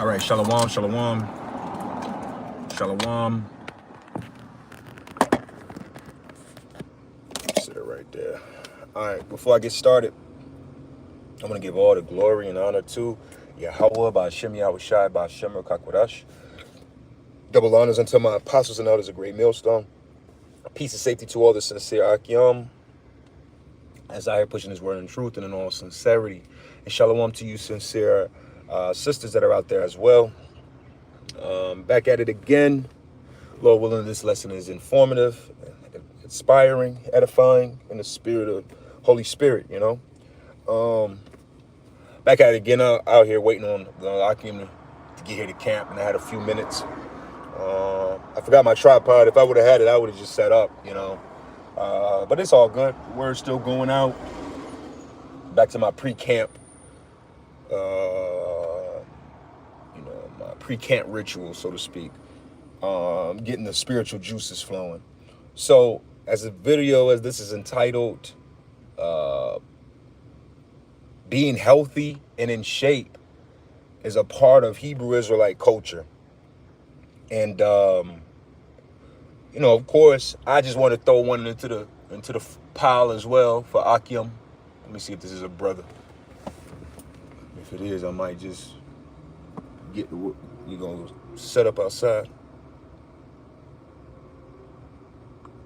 All right, shalom, shalom, shalom. Sit it right there. All right, before I get started, I'm going to give all the glory and honor to Yahweh, Ba'ashem Yahushai, Ba'ashem Rakakwadash. Double honors unto my apostles and elders, a great millstone. Peace and safety to all the sincere Akim, as I hear pushing his word in truth and in all sincerity. And shalom to you sincere sisters that are out there as well. Back at it again. Lord willing, this lesson is informative, inspiring, edifying, in the spirit of Holy Spirit, you know. Back at it again, out here waiting on the Akim to get here to camp, and I had a few minutes. I forgot my tripod. If I would have had it, I would have just set up, you know. But it's all good. Word's still going out. Back to my pre-camp, my pre-camp ritual, so to speak. Getting the spiritual juices flowing. So, as a video, as this is entitled, being healthy and in shape is a part of Hebrew Israelite culture. And, you know, of course, I just want to throw one into the pile as well for Akim. Let me see if this is a brother. If it is, I might just get set up outside.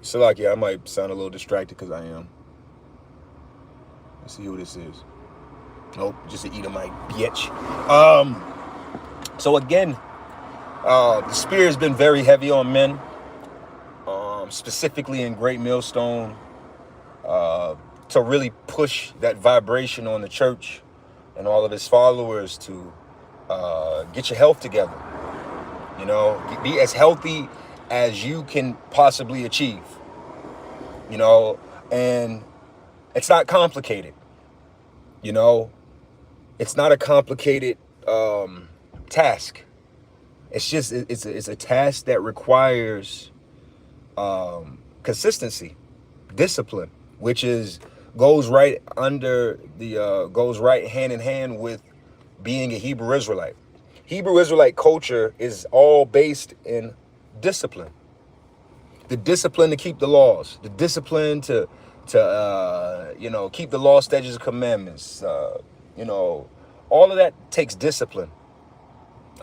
Salaki, I might sound a little distracted because I am. Let's see who this is. Nope, just an Edomite bitch. So again, the spirit has been very heavy on men, specifically in Great Millstone, to really push that vibration on the church and all of his followers to get your health together. You know, be as healthy as you can possibly achieve. You know, and it's not complicated. You know, it's not a complicated task. It's just it's a task that requires consistency, discipline, which goes right hand in hand with being a Hebrew Israelite. Hebrew Israelite culture is all based in discipline. The discipline to keep the laws, the discipline to keep the law, statutes, and commandments. All of that takes discipline.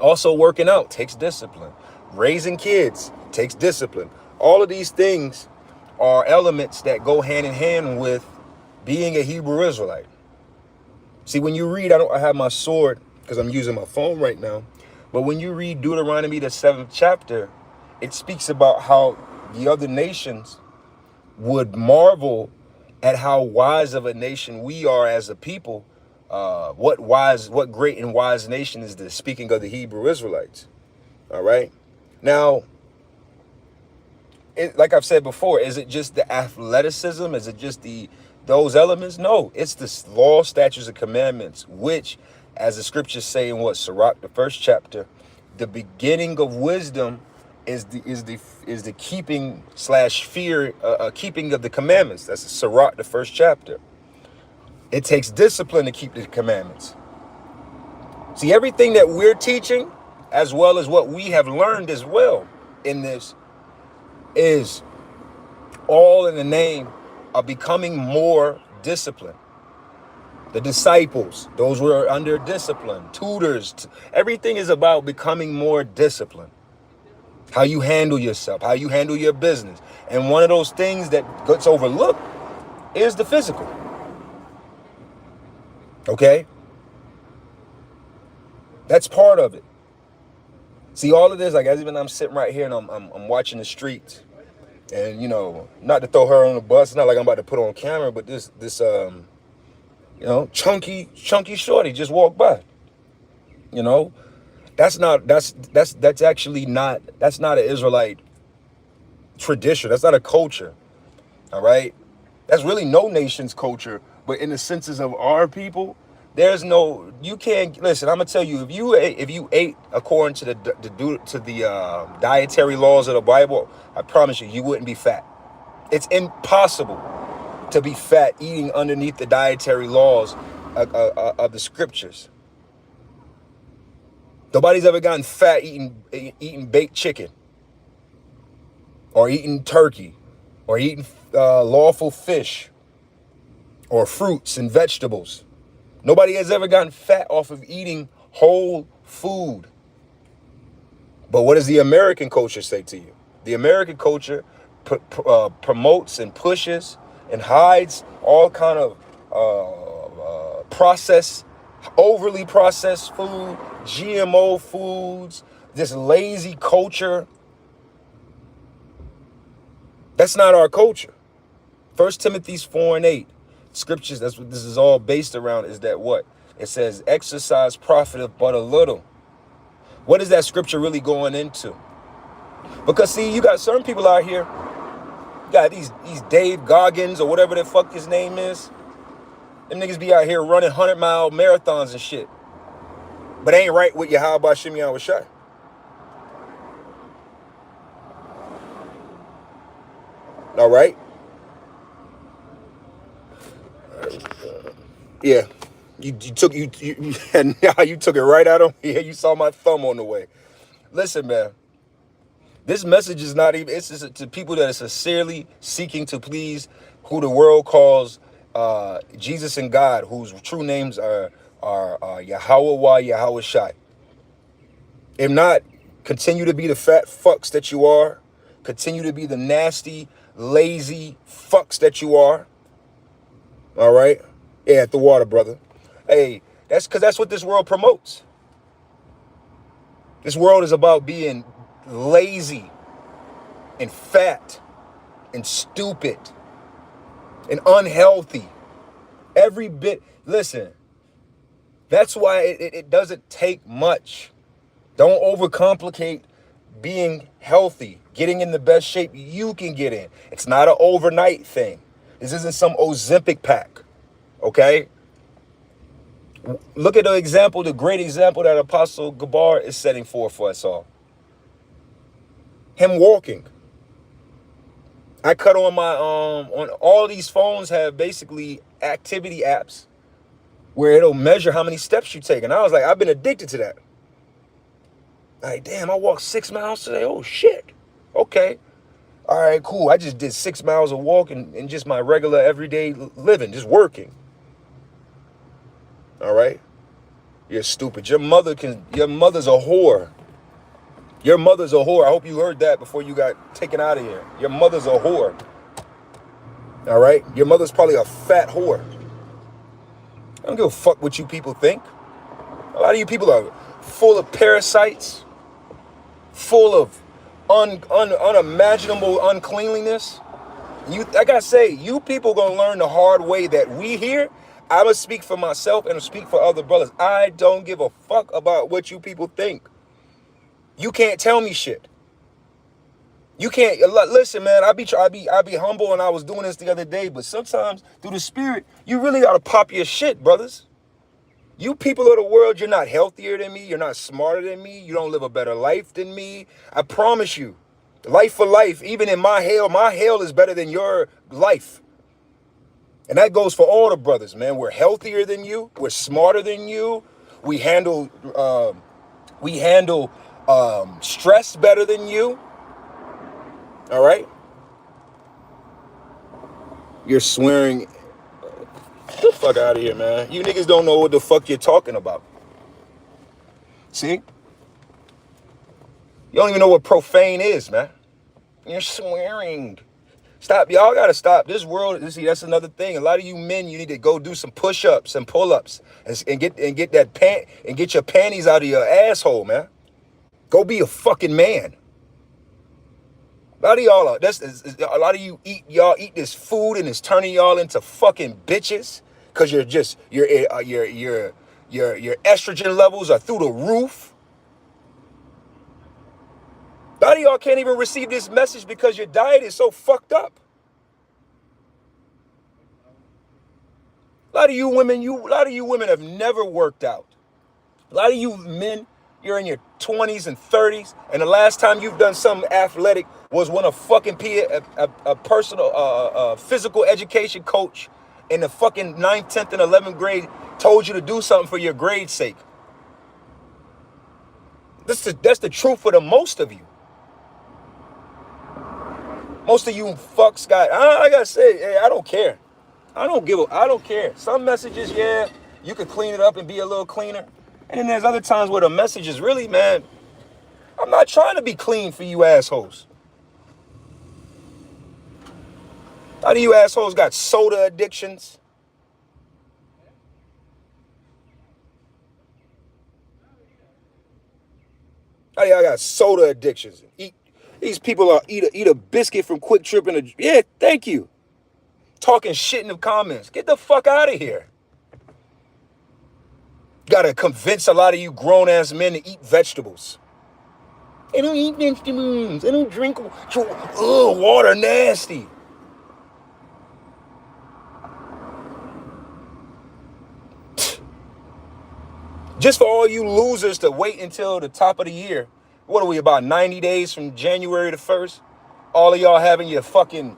Also, working out takes discipline. Raising kids takes discipline. All of these things are elements that go hand in hand with being a Hebrew Israelite. See, when you read, I have my sword because I'm using my phone right now. But when you read Deuteronomy, the 7th chapter, it speaks about how the other nations would marvel at how wise of a nation we are as a people. What great and wise nation is this? Speaking of the Hebrew Israelites. All right. Now, like I've said before, is it just the athleticism? Is it just those elements? No, it's the law, statutes, and commandments, which, as the scriptures say in Sirach, the 1st chapter, the beginning of wisdom is the keeping / keeping of the commandments. That's Sirach, the 1st chapter. It takes discipline to keep the commandments. See, everything that we're teaching, as well as what we have learned as well in this, is all in the name of becoming more disciplined. The disciples, those who are under discipline, tutors, everything is about becoming more disciplined. How you handle yourself, how you handle your business. And one of those things that gets overlooked is the physical. Okay? That's part of it. See, all of this, like, as even I'm sitting right here and I'm watching the streets, and, you know, not to throw her on the bus, it's not like I'm about to put on camera, but this chunky shorty just walked by. You know, that's not an Israelite tradition. That's not a culture. All right. That's really no nation's culture. But in the senses of our people, you can't listen. I'm gonna tell you, if you ate according to the dietary laws of the Bible, I promise you wouldn't be fat. It's impossible to be fat eating underneath the dietary laws of the scriptures. Nobody's ever gotten fat eating baked chicken, or eating turkey, or eating lawful fish, or fruits and vegetables. Nobody has ever gotten fat off of eating whole food. But what does the American culture say to you? The American culture promotes and pushes and hides all kind of overly processed food, GMO foods, this lazy culture. That's not our culture. 1 Timothy 4:8, scriptures, that's what this is all based around, is that what? It says, exercise profiteth but a little. What is that scripture really going into? Because see, you got certain people out here, you got these Dave Goggins or whatever the fuck his name is. Them niggas be out here running 100-mile marathons and shit. But they ain't right with you. How about Shimei Awashai? All right? Yeah. You took and now you took it right out of here. You saw my thumb on the way. Listen, man. This message is not even, it's just to people that are sincerely seeking to please who the world calls Jesus and God, whose true names are Yahweh Yahweh Shai. If not, continue to be the fat fucks that you are. Continue to be the nasty, lazy fucks that you are. All right? Yeah, at the water, brother. Hey, that's because that's what this world promotes. This world is about being lazy and fat and stupid and unhealthy. Every bit. Listen, that's why it doesn't take much. Don't overcomplicate being healthy, getting in the best shape you can get in. It's not an overnight thing. This isn't some Ozempic pack, okay? Look at the great example that Apostle Gabar is setting forth for us all. Him walking. I cut on my, on all these phones have basically activity apps where it'll measure how many steps you take. And I was like, I've been addicted to that. Like, damn, I walked 6 miles today. Oh, shit. Okay. All right, cool. I just did 6 miles of walking in just my regular everyday living, just working. All right? You're stupid. Your mother's a whore. Your mother's a whore. I hope you heard that before you got taken out of here. Your mother's a whore. All right? Your mother's probably a fat whore. I don't give a fuck what you people think. A lot of you people are full of parasites, full of unimaginable uncleanliness. Like I say, you people gonna learn the hard way that we here. I'ma speak for myself and speak for other brothers. I don't give a fuck about what you people think. You can't tell me shit. You can't listen, man. I be humble, and I was doing this the other day, but sometimes through the spirit, you really gotta pop your shit, brothers. You people of the world, you're not healthier than me. You're not smarter than me. You don't live a better life than me. I promise you, life for life, even in my hell is better than your life. And that goes for all the brothers, man. We're healthier than you. We're smarter than you. We handle stress better than you. All right? You're swearing. Get the fuck out of here, man. You niggas don't know what the fuck you're talking about. See? You don't even know what profane is, man. You're swearing. Stop. Y'all gotta stop. This world, see, that's another thing. A lot of you men, you need to go do some push-ups and pull-ups and get your panties out of your asshole, man. Go be a fucking man. A lot of y'all are, a lot of y'all eat this food and it's turning y'all into fucking bitches because your estrogen levels are through the roof. A lot of y'all can't even receive this message because your diet is so fucked up. A lot of you women have never worked out. A lot of you men, you're in your 20s and 30s, and the last time you've done something athletic was when a fucking personal physical education coach in the fucking 9th, 10th, and 11th grade told you to do something for your grade's sake. That's the truth for the most of you. Most of you fucks got, I gotta say, hey, I don't care. I don't care. Some messages, yeah, you could clean it up and be a little cleaner. And then there's other times where the message is really, man, I'm not trying to be clean for you assholes. A lot of you assholes got soda addictions. A lot of y'all got soda addictions. These people are eat a biscuit from Quick Trip and yeah, thank you. Talking shit in the comments. Get the fuck out of here. Gotta convince a lot of you grown-ass men to eat vegetables. They don't eat vegetables. They don't drink. Water nasty. Just for all you losers to wait until the top of the year. What are we, about 90 days from January the 1st? All of y'all having your fucking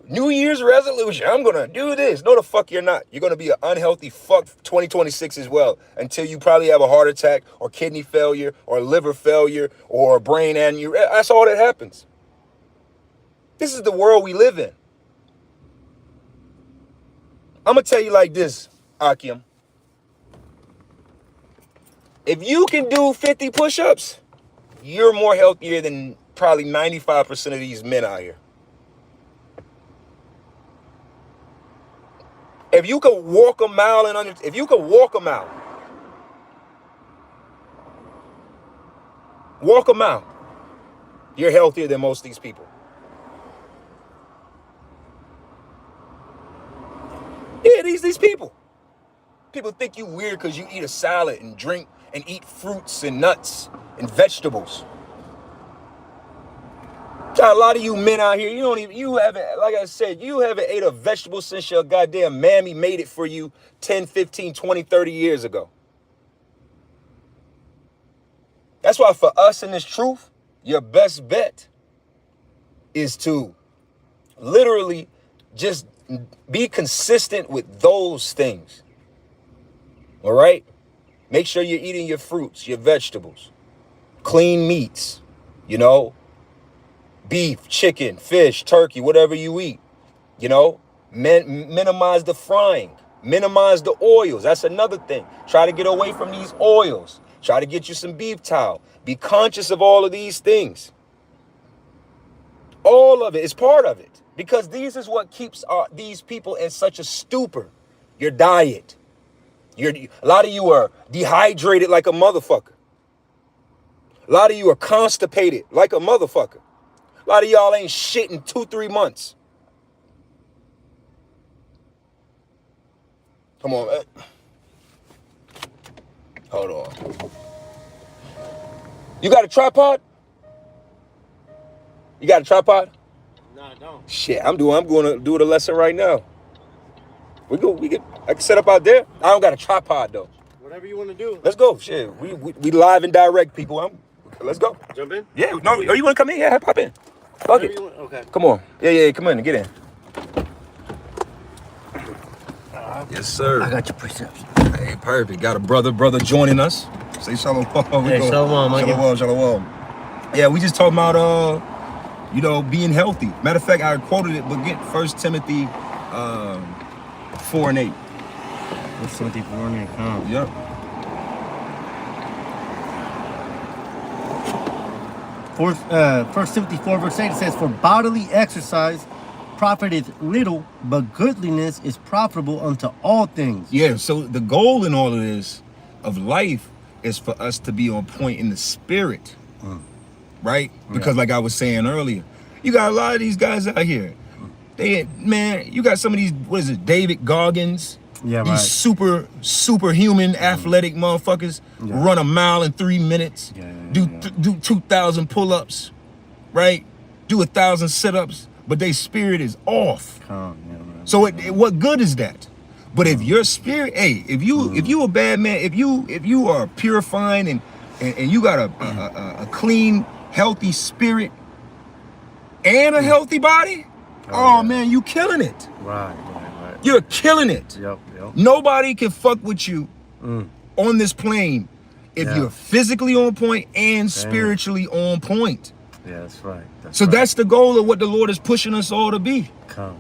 New Year's resolution. I'm going to do this. No, the fuck you're not. You're going to be an unhealthy fuck 2026 as well, until you probably have a heart attack or kidney failure or liver failure or a brain aneurysm. That's all that happens. This is the world we live in. I'm going to tell you like this, Akim. If you can do 50 push-ups, you're more healthier than probably 95% of these men out here. If you could walk a mile if you could walk a mile, you're healthier than most of these people. Yeah, these people. People think you weird because you eat a salad and drink and eat fruits and nuts and vegetables. Got a lot of you men out here, you haven't, like I said, you haven't ate a vegetable since your goddamn mammy made it for you 10, 15, 20, 30 years ago. That's why for us in this truth, your best bet is to literally just be consistent with those things. All right? Make sure you're eating your fruits, your vegetables, clean meats, beef, chicken, fish, turkey, whatever you eat, minimize the frying, minimize the oils. That's another thing. Try to get away from these oils. Try to get you some beef towel. Be conscious of all of these things. All of it is part of it, because this is what keeps these people in such a stupor. Your diet. A lot of you are dehydrated like a motherfucker. A lot of you are constipated like a motherfucker. A lot of y'all ain't shit in 2-3 months. Come on, man. Hold on. You got a tripod? You got a tripod? No, I don't. Shit, I'm going to do the lesson right now. I can set up out there. I don't got a tripod though. Whatever you want to do. Let's go. Shit, we live and direct, people. Let's go. Jump in? Yeah, no, you want to come in? Yeah, pop in. Fuck it. Okay. Come on. Yeah, come in and get in. Yes, sir. I got your precepts. Hey, perfect. Got a brother joining us. Say shalom. Hey, shalom. Shalom. Yeah, we just talking about being healthy. Matter of fact, I quoted it, but get 1 Timothy 4:8. 1 Timothy 4:8. Come. Yep. 1 Timothy 4:8 says, "For bodily exercise profiteth little, but goodliness is profitable unto all things." Yeah, so the goal in all of this of life is for us to be on point in the spirit, right? Because like I was saying earlier, you got a lot of these guys out here. You got some of these, what is it, David Goggins? Yeah, these right. superhuman athletic motherfuckers run a mile in 3 minutes, do 2,000 pull-ups, right? Do 1,000 sit-ups, but their spirit is off. So what good is that? But if your spirit, if you a bad man, if you are purifying and you got a clean, healthy spirit and a healthy body, man, you killing it. Right. You're killing it. Yep. Nobody can fuck with you on this plane if you're physically on point and spiritually on point. Yeah, that's right. So that's the goal of what the Lord is pushing us all to be. Come.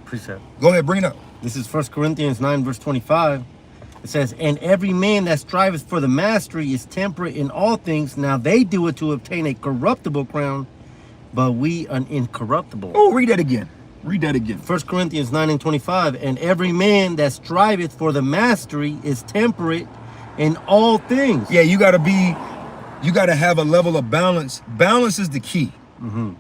Precept. Go ahead, bring it up. This is 1 Corinthians 9, verse 25. It says, and every man that striveth for the mastery is temperate in all things. Now they do it to obtain a corruptible crown, but we an incorruptible. Oh, read that again. Read that again. 1 Corinthians 9 and 25. And every man that striveth for the mastery is temperate in all things. Yeah, you got to have a level of balance. Balance is the key. Mm-hmm.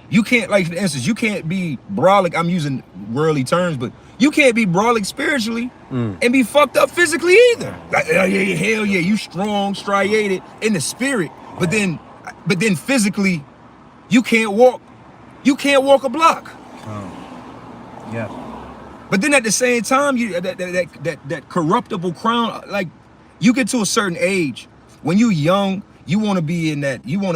You can't, like, for instance, you can't be brolic. I'm using worldly terms, but you can't be brolic spiritually and be fucked up physically either. Like, hell yeah, you strong, striated in the spirit, but then physically, you can't walk a block. Yeah. But then at the same time, that corruptible crown, like, you get to a certain age, when you're young, you want to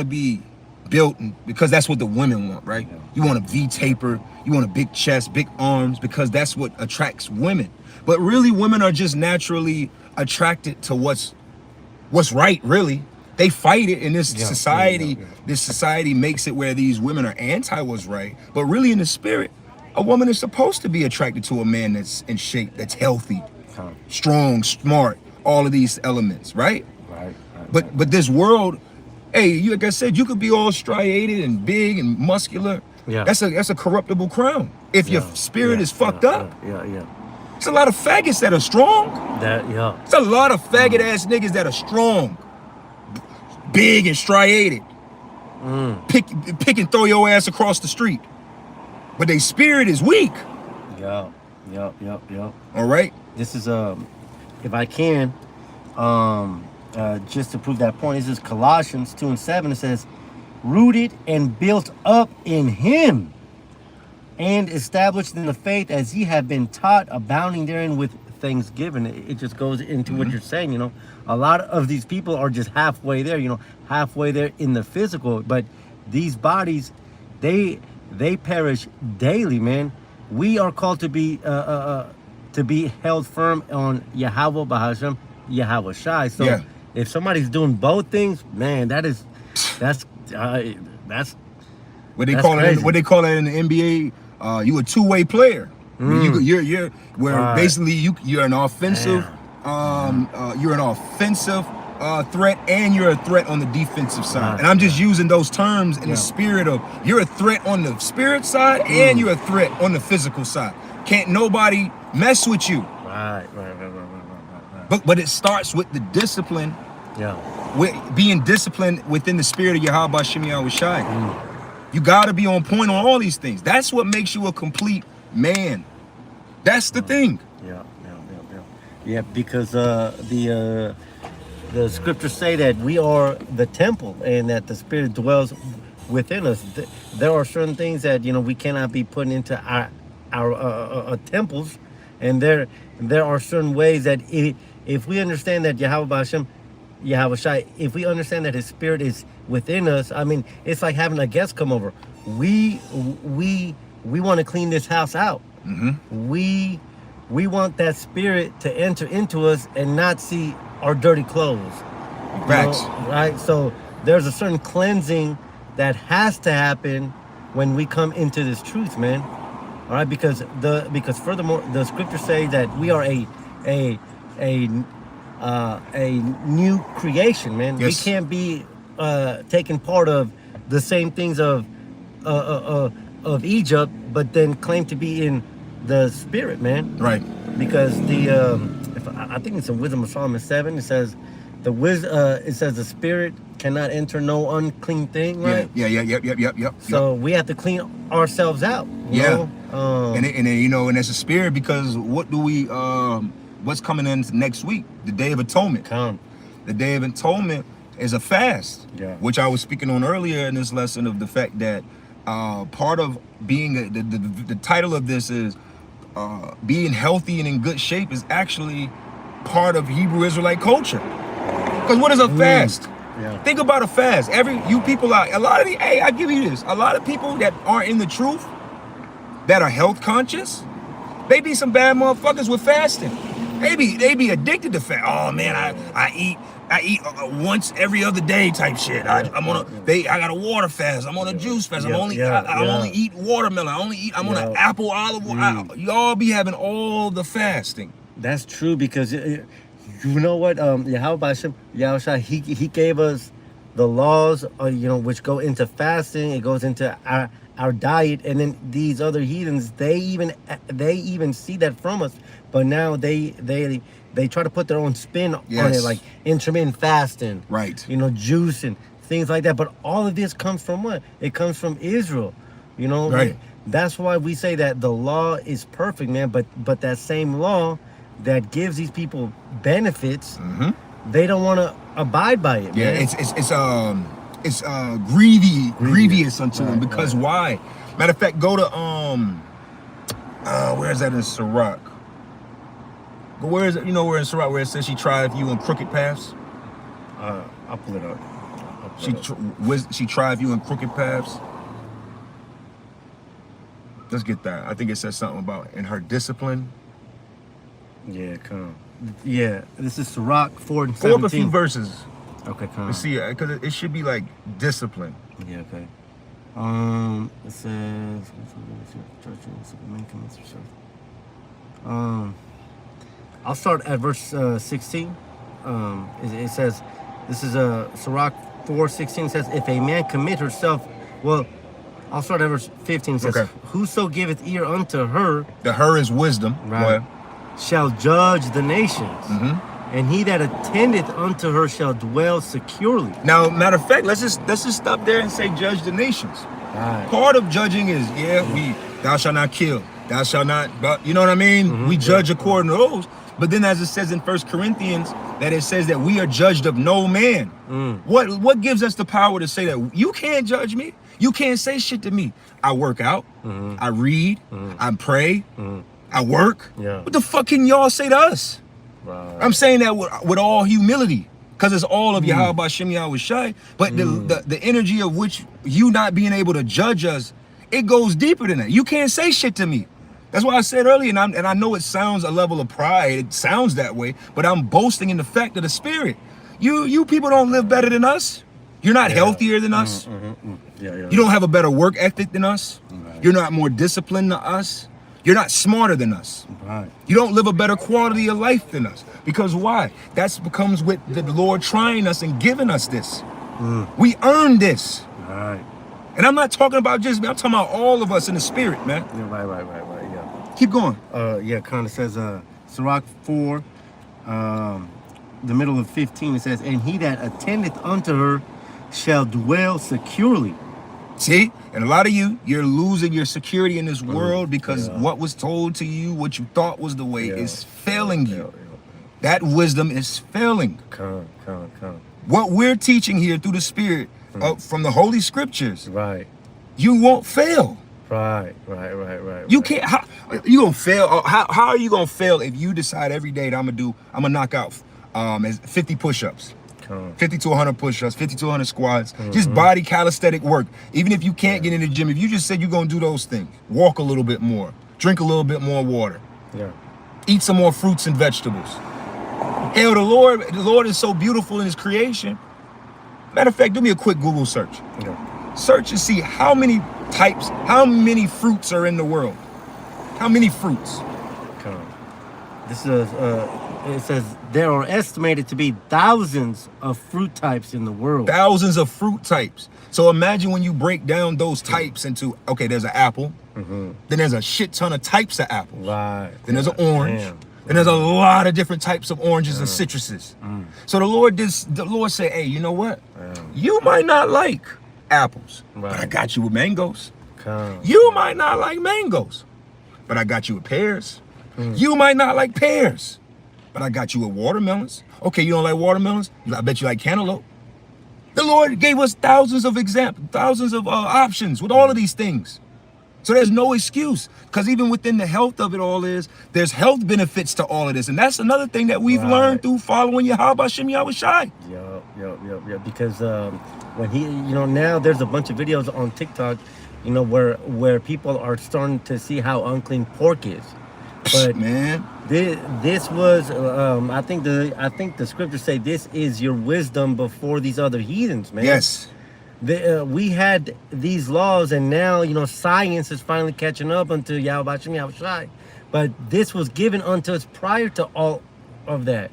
be built, because that's what the women want, right? Yeah. You want a V-taper, you want a big chest, big arms, because that's what attracts women. But really, women are just naturally attracted to what's right, really. They fight it in this society. This society makes it where these women are anti what's right. But really, in the spirit, a woman is supposed to be attracted to a man that's in shape, that's healthy, strong, smart, all of these elements, right? Right. But this world, hey, like I said, you could be all striated and big and muscular. Yeah. That's a corruptible crown. If your spirit is fucked up. Yeah. It's a lot of faggots that are strong. It's a lot of faggot ass niggas that are strong, big and striated. Pick and throw your ass across the street. But their spirit is weak. Yep. All right. This is if I can, just to prove that point, this is Colossians 2 and 7. It says, rooted and built up in him, and established in the faith as ye have been taught, abounding therein with thanksgiving. It just goes into what you're saying. You know, a lot of these people are just halfway there. You know, halfway there in the physical, but these bodies, they perish daily, man. We are called to be held firm on Yahweh Bahashem, Yahweh Shai. So if somebody's doing both things, man, that's what they call it. What they call it in the NBA, you a two-way player. You're basically you're an offensive, threat, and you're a threat on the defensive side. And I'm just using those terms in the spirit of you're a threat on the spirit side and you're a threat on the physical side. Can't nobody mess with you. Right. But it starts with the discipline. Yeah. With being disciplined within the spirit of Yahweh Shem Yahweh Shai. You gotta be on point on all these things. That's what makes you a complete man. That's the thing. Yeah, because the scriptures say that we are the temple and that the Spirit dwells within us. There are certain things that we cannot be putting into our temples, and there are certain ways that if we understand that Yahweh Hashem, Yahweh Shai, if we understand that His Spirit is within us, I mean, it's like having a guest come over. We want to clean this house out. We want that Spirit to enter into us and not see our dirty clothes. Facts. Right? So there's a certain cleansing that has to happen when we come into this truth, man. All right, because furthermore, the scriptures say that we are a new creation, man. Yes. We can't be taking part of the same things of Egypt, but then claim to be in the spirit, man. Right. Because I think it's in Wisdom of Solomon 7. It says the spirit cannot enter no unclean thing, right? Yep. So we have to clean ourselves out. You know? And it's a spirit, because what do we what's coming in next week? The Day of Atonement. The Day of Atonement is a fast, which I was speaking on earlier in this lesson, of the fact that part of being the title of this is being healthy and in good shape is actually part of Hebrew Israelite culture. Because what is a fast? Think about a fast. I give you this. A lot of people that aren't in the truth, that are health conscious, they be some bad motherfuckers with fasting. They be addicted to fat. Oh man, I eat once every other day type shit. I got a water fast. I'm on a juice fast. I only eat watermelon. I'm on an apple olive oil. Y'all be having all the fasting. That's true, because you know what? Yahushua, he gave us the laws, which go into fasting. It goes into our diet, and then these other heathens, they even see that from us, but now they try to put their own spin on it, like intermittent fasting, right? Juice and things like that. But all of this comes from what? It comes from Israel, right? That's why we say that the law is perfect, man. But that same law that gives these people benefits, they don't want to abide by it. Yeah, man. It's grievous unto them, because why? Matter of fact, go to where is that in Sirach? But where is it? Where in Sirach where it says she trieth you in crooked paths? I'll pull it up. She trieth you in crooked paths. Let's get that. I think it says something about in her discipline. Yeah, come. Yeah, this is Sirach 4 and 17. Pull up a few verses. Okay, come. Let's see, because it should be like discipline. Yeah, okay. It says, I'll start at verse 16. It says, this is Sirach 4:16 says, if a man commit herself, well, I'll start at verse 15. It says, whoso giveth ear unto her, the her is wisdom, right, shall judge the nations. And he that attendeth unto her shall dwell securely. Now, matter of fact, let's just stop there and say judge the nations. Right. Part of judging is, thou shalt not kill, thou shalt not, you know what I mean? We judge according to those. But then as it says in 1 Corinthians, that it says that we are judged of no man. What gives us the power to say that you can't judge me? You can't say shit to me. I work out, I read, I pray, I work. What the fuck can y'all say to us? Right. I'm saying that with all humility, because it's all of Yahweh Bashem Yahweh Shai. But the energy of which you not being able to judge us, it goes deeper than that. You can't say shit to me. That's why I said earlier, and I know it sounds a level of pride. It sounds that way, but I'm boasting in the fact of the spirit. You people don't live better than us. You're not healthier than us. You don't have a better work ethic than us. You're not more disciplined than us. You're not smarter than us. Right. You don't live a better quality of life than us. Because why? That becomes with the Lord trying us and giving us this. We earn this. Right. And I'm not talking about just me. I'm talking about all of us in the spirit, man. Yeah, right, yeah. Keep going. Kind of says, Sirach 4, the middle of 15, it says, and he that attendeth unto her shall dwell securely. See, and a lot of you're losing your security in this world because what was told to you, what you thought was the way, is failing you. That wisdom is failing. Come. What we're teaching here through the Spirit from the Holy Scriptures, right? You won't fail. Right. You can't. How you gonna fail? How are you gonna fail if you decide every day that I'm gonna knock out 50 push-ups? 50 to 100 push-ups, 50 to 100 squats, just body calisthenic work. Even if you can't get in the gym, if you just said you're gonna do those things, walk a little bit more, drink a little bit more water, eat some more fruits and vegetables. Hell, the Lord is so beautiful in his creation. Matter of fact, do me a quick Google search. Search and see how many types, how many fruits are in the world. How many fruits? This is it says there are estimated to be thousands of fruit types in the world. Thousands of fruit types. So imagine when you break down those types into, okay, there's an apple, then there's a shit ton of types of apples. Right. Then there's an orange. Then there's a lot of different types of oranges and citruses. So the Lord said, hey, you know what? You might not like apples, but I got you with mangoes. You might not like mangoes, but I got you with pears. You might not like pears, but I got you with watermelons. Okay, you don't like watermelons? I bet you like cantaloupe. The Lord gave us thousands of examples, thousands of options with all of these things. So there's no excuse, because even within the health of it all there's health benefits to all of this. And that's another thing that we've learned through following Yahweh Bashem Yahweh Shai. Yep. Because when he, now there's a bunch of videos on TikTok, where people are starting to see how unclean pork is. But Man, this was, I think the scriptures say this is your wisdom before these other heathens, man. yes. We had these laws, and now science is finally catching up unto Yahweh Shem Yahushai. But this was given unto us prior to all of that.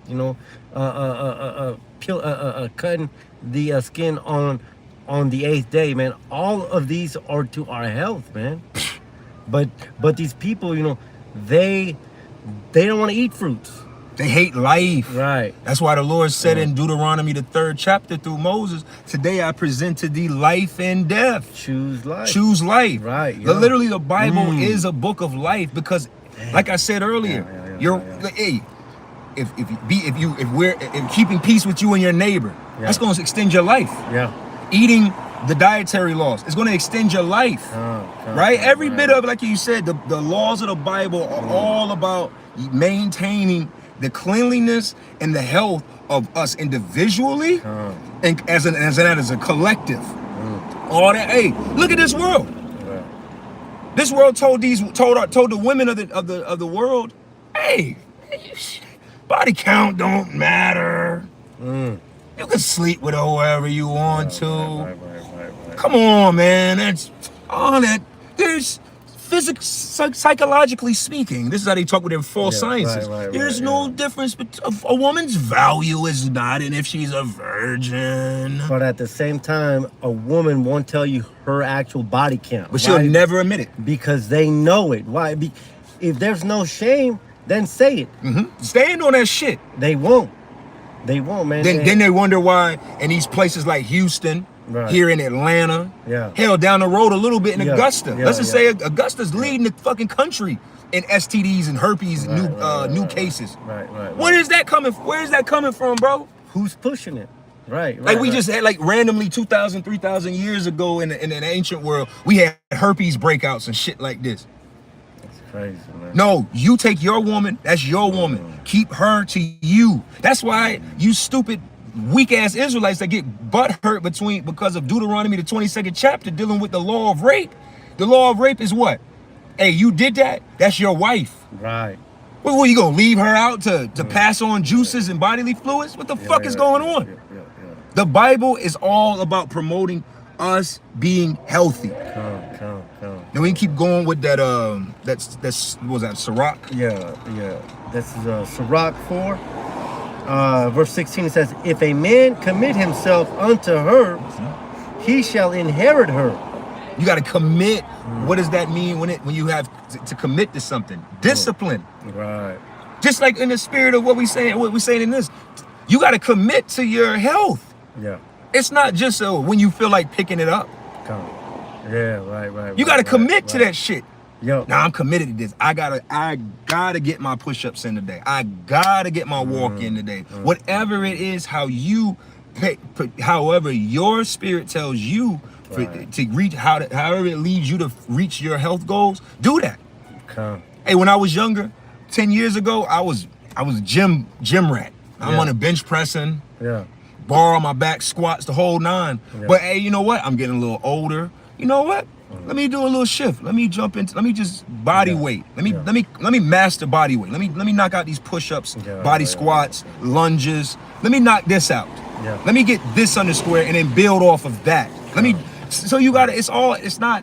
Cutting the skin on the 8th day, man. All of these are to our health, man. But these people, they don't want to eat fruits. They hate life. Right. That's why the Lord said in Deuteronomy, the 3rd chapter through Moses, today I present to thee life and death. Choose life. Choose life. Right. Yeah. Literally, the Bible is a book of life because, like I said earlier, hey, if we're keeping peace with you and your neighbor, that's going to extend your life. Yeah. Eating the dietary laws, it's going to extend your life. Right? Every bit of, like you said, the laws of the Bible are all about maintaining the cleanliness and the health of us individually and as a collective. All that. Hey, look at this world. This world told the women of the world, hey, body count don't matter. You can sleep with whoever you want to. Right. Come on, man. That's all that. There's physics, psychologically speaking. This is how they talk with their false sciences. There's no difference, but a woman's value is not in if she's a virgin. But at the same time, a woman won't tell you her actual body count. But she'll never admit it. Because they know it. Why? If there's no shame, then say it. Stand on that shit. They won't. They won't, man. Then they wonder why in these places like Houston, here in Atlanta, hell, down the road a little bit in Augusta. Let's just say Augusta's leading the fucking country in STDs and herpes and new cases. Where is that coming from, bro? Who's pushing it? Right. Like we just had randomly 2,000, 3,000 years ago in an ancient world, we had herpes breakouts and shit like this. That's crazy, man. No, you take your woman, that's your woman. Keep her to you. That's why you stupid weak ass Israelites that get butt hurt because of Deuteronomy, the 22nd chapter, dealing with the law of rape. The law of rape is what? Hey, you did that? That's your wife. Right. Well, you gonna leave her out to pass on juices and bodily fluids? What the fuck is going on? The Bible is all about promoting us being healthy. Come. Now we can keep going with that. That's what was that? Sirach. Yeah. This is Sirach 4. Verse 16, it says, if a man commit himself unto her, he shall inherit her. You got to commit. What does that mean when you have to commit to something? Discipline. Right. Just like in the spirit of what we're saying in this, you got to commit to your health. Yeah. It's not just when you feel like picking it up. Yeah, right. You got to commit to that shit. Yo. Now I'm committed to this. I gotta get my push-ups in today. I gotta get my walk in today. Whatever it is, however your spirit tells you to reach, however it leads you to reach your health goals, do that. Hey, when I was younger, 10 years ago, I was a gym rat. I'm on a bench pressing, bar on my back, squats, the whole 9. But hey, you know what? I'm getting a little older. You know what? Let me do a little shift. Let me just body weight. Let me master body weight. Let me knock out these push-ups, body squats, lunges. Let me knock this out. Let me get this under square and then build off of that. So you gotta, it's not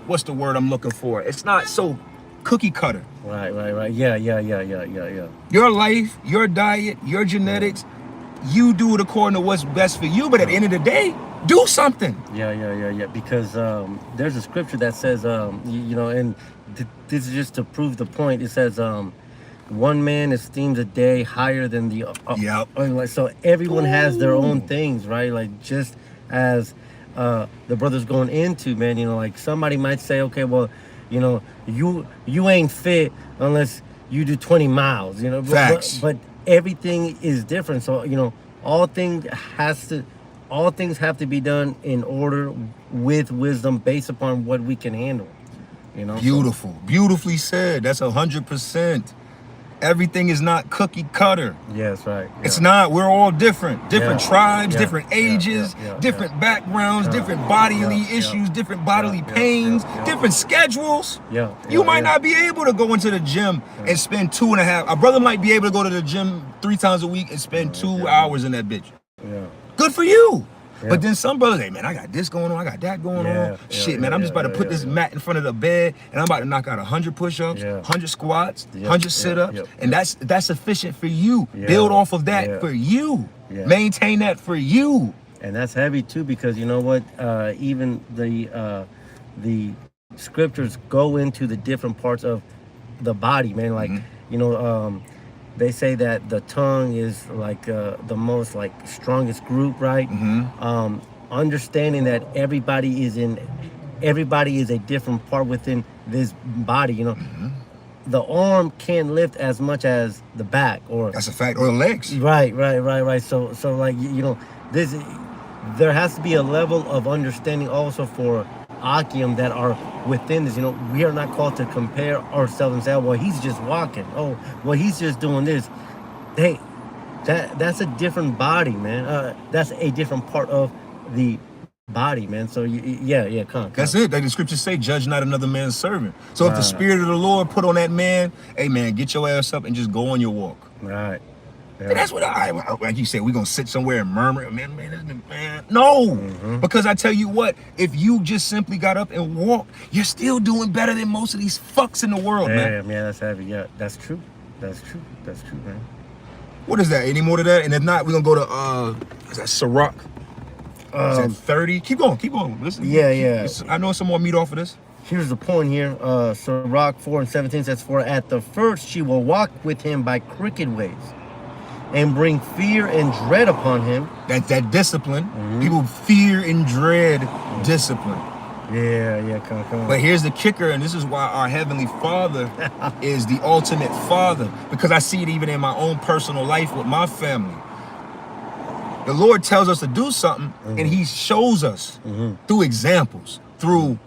what's the word I'm looking for? It's not so cookie cutter. Right. Yeah. Your life, your diet, your genetics, you do it according to what's best for you, but at the end of the day, do something. Yeah. Because there's a scripture that says, and this is just to prove the point. It says, one man esteems a day higher than the other. So everyone has their own things, right? Like just as the brother's going into, man, like somebody might say, okay, well, you ain't fit unless you do 20 miles, Facts. But everything is different. So, all things have to be done in order with wisdom based upon what we can handle. Beautiful. Beautifully said. That's 100%. Everything is not cookie cutter. Yes, right. Yeah. It's not. We're all different. Different tribes, different Yeah, ages, different backgrounds, different bodily issues, different bodily pains, different schedules. You might not be able to go into the gym and spend 2.5. A brother might be able to go to the gym 3 times a week and spend 2 hours in that bitch. Yeah. Good for you. But then some brothers, hey man, I got this going on, I got that going on. Shit, man, I'm just about to put this mat in front of the bed and I'm about to knock out 100 push-ups, 100 squats, 100 sit-ups, and that's sufficient for you. Build off of that for you. Maintain that for you. And that's heavy too, because you know what? Even the scriptures go into the different parts of the body, man. Like you know. They say that the tongue is like the most like strongest group, right? Understanding that everybody is a different part within this body. You know, the arm can't lift as much as the back, or that's a fact, or the legs. Right. So like you know, there has to be a level of understanding also for Akim that are within this. You know, we are not called to compare ourselves and say, oh, well, he's just walking. Oh, well, he's just doing this. Hey, that's a different body, man. That's a different part of the body, man. So come. That's it. Like the scriptures say, judge not another man's servant. So if the spirit of the Lord put on that man, hey man, get your ass up and just go on your walk. Right. Yeah. And that's what like you said, we're gonna sit somewhere and murmur, man. No, because I tell you what, if you just simply got up and walked, you're still doing better than most of these fucks in the world, man. Yeah, man, that's heavy. Yeah, that's true, man. What is that? Any more to that? And if not, we're gonna go to is that Sirach? Is that 30? Keep going. Listen. Yeah. I know some more meat off of this. Here's the point here. Sirach 4:17 says, "For at the first she will walk with him by crooked ways, and bring fear and dread upon him." That discipline. People fear and dread discipline. Yeah, come on. But here's the kicker, and this is why our Heavenly Father is the ultimate Father, because I see it even in my own personal life with my family. The Lord tells us to do something, and He shows us through examples, through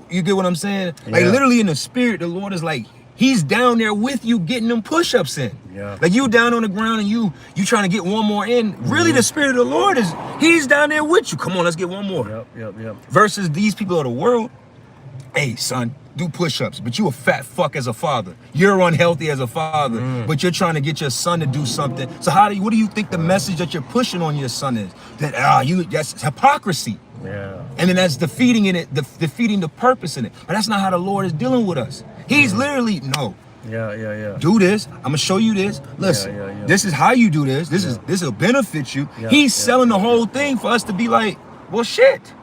you get what I'm saying? Like literally in the spirit, the Lord is like, He's down there with you getting them push-ups in. Yeah. Like you down on the ground and you trying to get one more in. Really, the Spirit of the Lord He's down there with you. Come on, let's get one more. Yep. Versus these people of the world, hey, son, do push-ups, but you a fat fuck as a father. You're unhealthy as a father, but you're trying to get your son to do something. So what do you think the message that you're pushing on your son is? That that's hypocrisy. Yeah. And then that's defeating the purpose in it. But that's not how the Lord is dealing with us. He's literally, no. Yeah. Do this. I'm gonna show you this. Listen, this is how you do this. This will benefit you. He's selling the whole thing for us to be like, well, shit.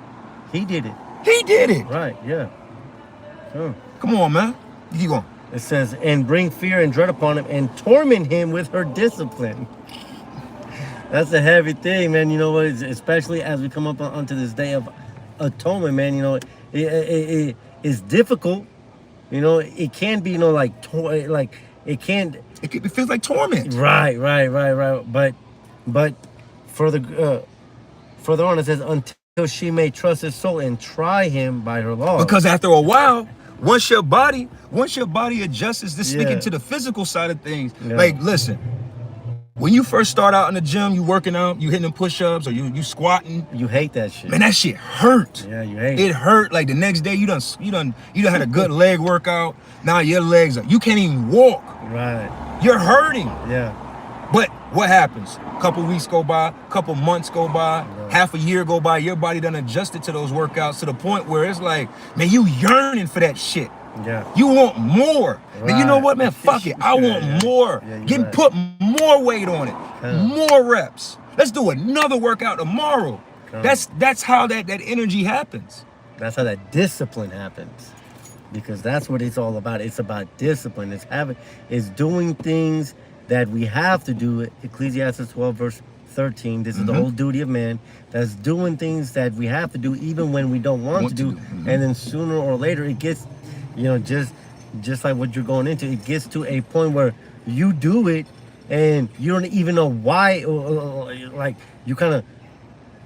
He did it. He did it. Right, yeah. Sure. Come on, man. You keep going. It says, and bring fear and dread upon him and torment him with her discipline. That's a heavy thing, man. You know what? Especially as we come up onto this day of atonement, man. You know, it's difficult. You know, it can be, you know, like it can't. It feels like torment. Right. But further on, it says, until she may trust his soul and try him by her law. Because after a while, once your body adjusts, this speaking to the physical side of things. Like, listen. When you first start out in the gym, you working out, you hitting them push-ups, or you squatting. You hate that shit. Man, that shit hurt. Yeah, you hate it. It hurt. Like the next day, you done had a good leg workout. Now your legs you can't even walk. Right. You're hurting. Yeah. But what happens? A couple weeks go by, couple months go by, half a year go by, your body done adjusted to those workouts to the point where it's like, man, you yearning for that shit. Yeah. You want more. Right. And you know what, man? Fuck it. I want more. Put more weight on it. More reps. Let's do another workout tomorrow. That's how that energy happens. That's how that discipline happens. Because that's what it's all about. It's about discipline. It's doing things that we have to do. Ecclesiastes 12 verse 13. This is the whole duty of man. That's doing things that we have to do even when we don't want to do. And then sooner or later it gets, you know, just like what you're going into, it gets to a point where you do it and you don't even know why, or like you kind of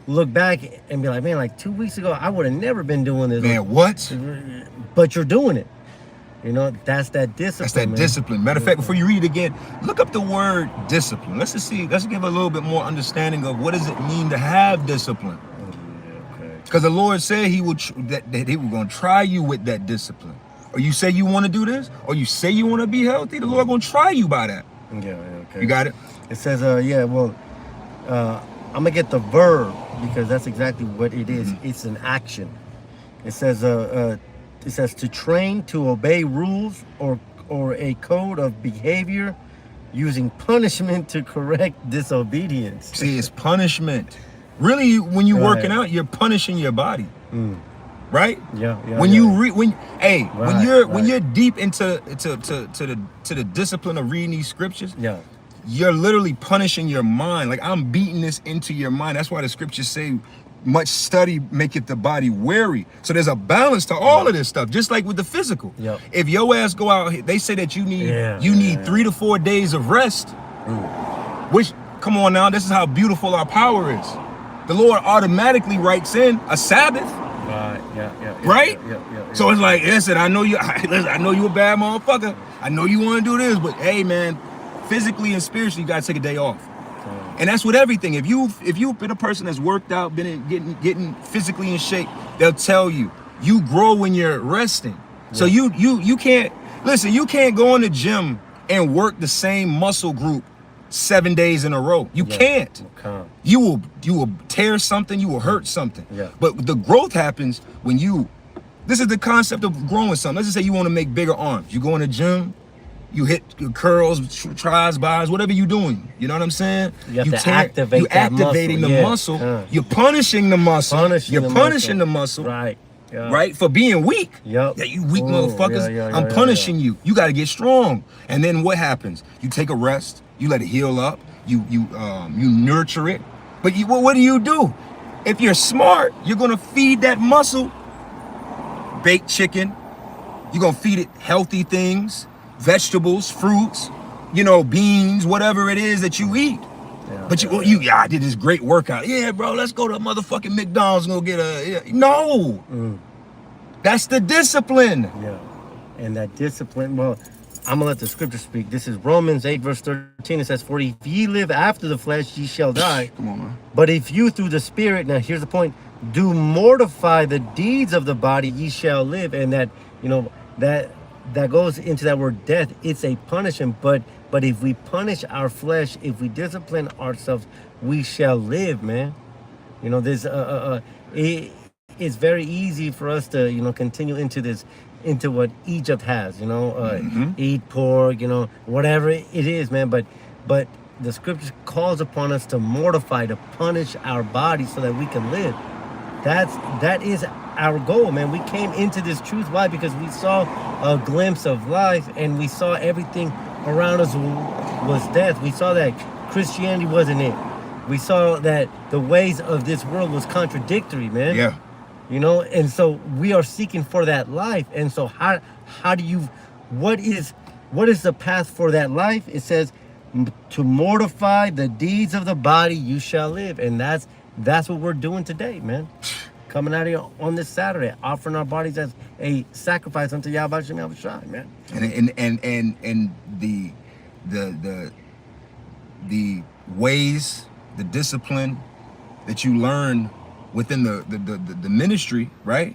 look back and be like, man, like 2 weeks ago I would have never been doing this. Man, what? But you're doing it. You know, that's that discipline. That's that man. discipline. Matter of fact, before you read it again, look up the word discipline. Let's just see. Let's give a little bit more understanding of what does it mean to have discipline. Because the Lord said He would that He was going to try you with that discipline. Or you say you want to do this, or you say you want to be healthy. The Lord going to try you by that. Yeah. Okay. You got it. It says, I'm gonna get the verb because that's exactly what it is. It's an action. It says, to train to obey rules or a code of behavior using punishment to correct disobedience. See, it's punishment. Really, when you're working out, you're punishing your body, right? Yeah. When you're deep into the discipline of reading these scriptures, you're literally punishing your mind. Like, I'm beating this into your mind. That's why the scriptures say, much study maketh the body weary. So there's a balance to all of this stuff, just like with the physical. If your ass go out, they say that you need 3 to 4 days of rest. Which, come on now, this is how beautiful our power is. The Lord automatically writes in a Sabbath. Right? So it's like, listen, I know you a bad motherfucker. I know you want to do this, but hey, man, physically and spiritually, you gotta take a day off. And that's with everything. If you've been a person that's worked out, getting physically in shape, they'll tell you grow when you're resting. So you can't listen. You can't go in the gym and work the same muscle group 7 days in a row. You can't. You will tear something. You will hurt something. But the growth happens when you. This is the concept of growing something. Let's just say you want to make bigger arms. You go in the gym. You hit your curls, tries, buys, whatever you're doing. You know what I'm saying? You have to activate that activating muscle. the muscle. You're punishing the muscle. You're punishing the muscle. Right. Right? For being weak. Yeah, you weak motherfuckers. I'm punishing you. You got to get strong. And then what happens? You take a rest. You let it heal up. You nurture it. But what do? If you're smart, you're going to feed that muscle baked chicken. You're going to feed it healthy things. Vegetables, fruits, beans, whatever it is that you eat. But I did this great workout. Yeah, bro, let's go to motherfucking McDonald's and go get no. That's the discipline. Yeah. And that discipline, well, I'm gonna let the scripture speak. This is Romans 8, verse 13. It says, for if ye live after the flesh, ye shall die. Come on, man. But if you through the spirit, now here's the point, do mortify the deeds of the body, ye shall live. And that, that goes into that word death. It's a punishment, but if we punish our flesh, if we discipline ourselves, we shall live, man. There's it's very easy for us to continue into what Egypt has, eat pork, whatever it is, man. But the scripture calls upon us to mortify, to punish our body so that we can live. That is our goal, man. We came into this truth. Why? Because we saw a glimpse of life, and we saw everything around us was death. We saw that Christianity wasn't it. We saw that the ways of this world was contradictory, man. Yeah. And so we are seeking for that life. And so how do you, what is the path for that life? It says to mortify the deeds of the body, you shall live. And that's what we're doing today, man. Coming out here on this Saturday, offering our bodies as a sacrifice unto Yahweh Shem Yahushai, man. And the ways, the discipline that you learn within the ministry, right?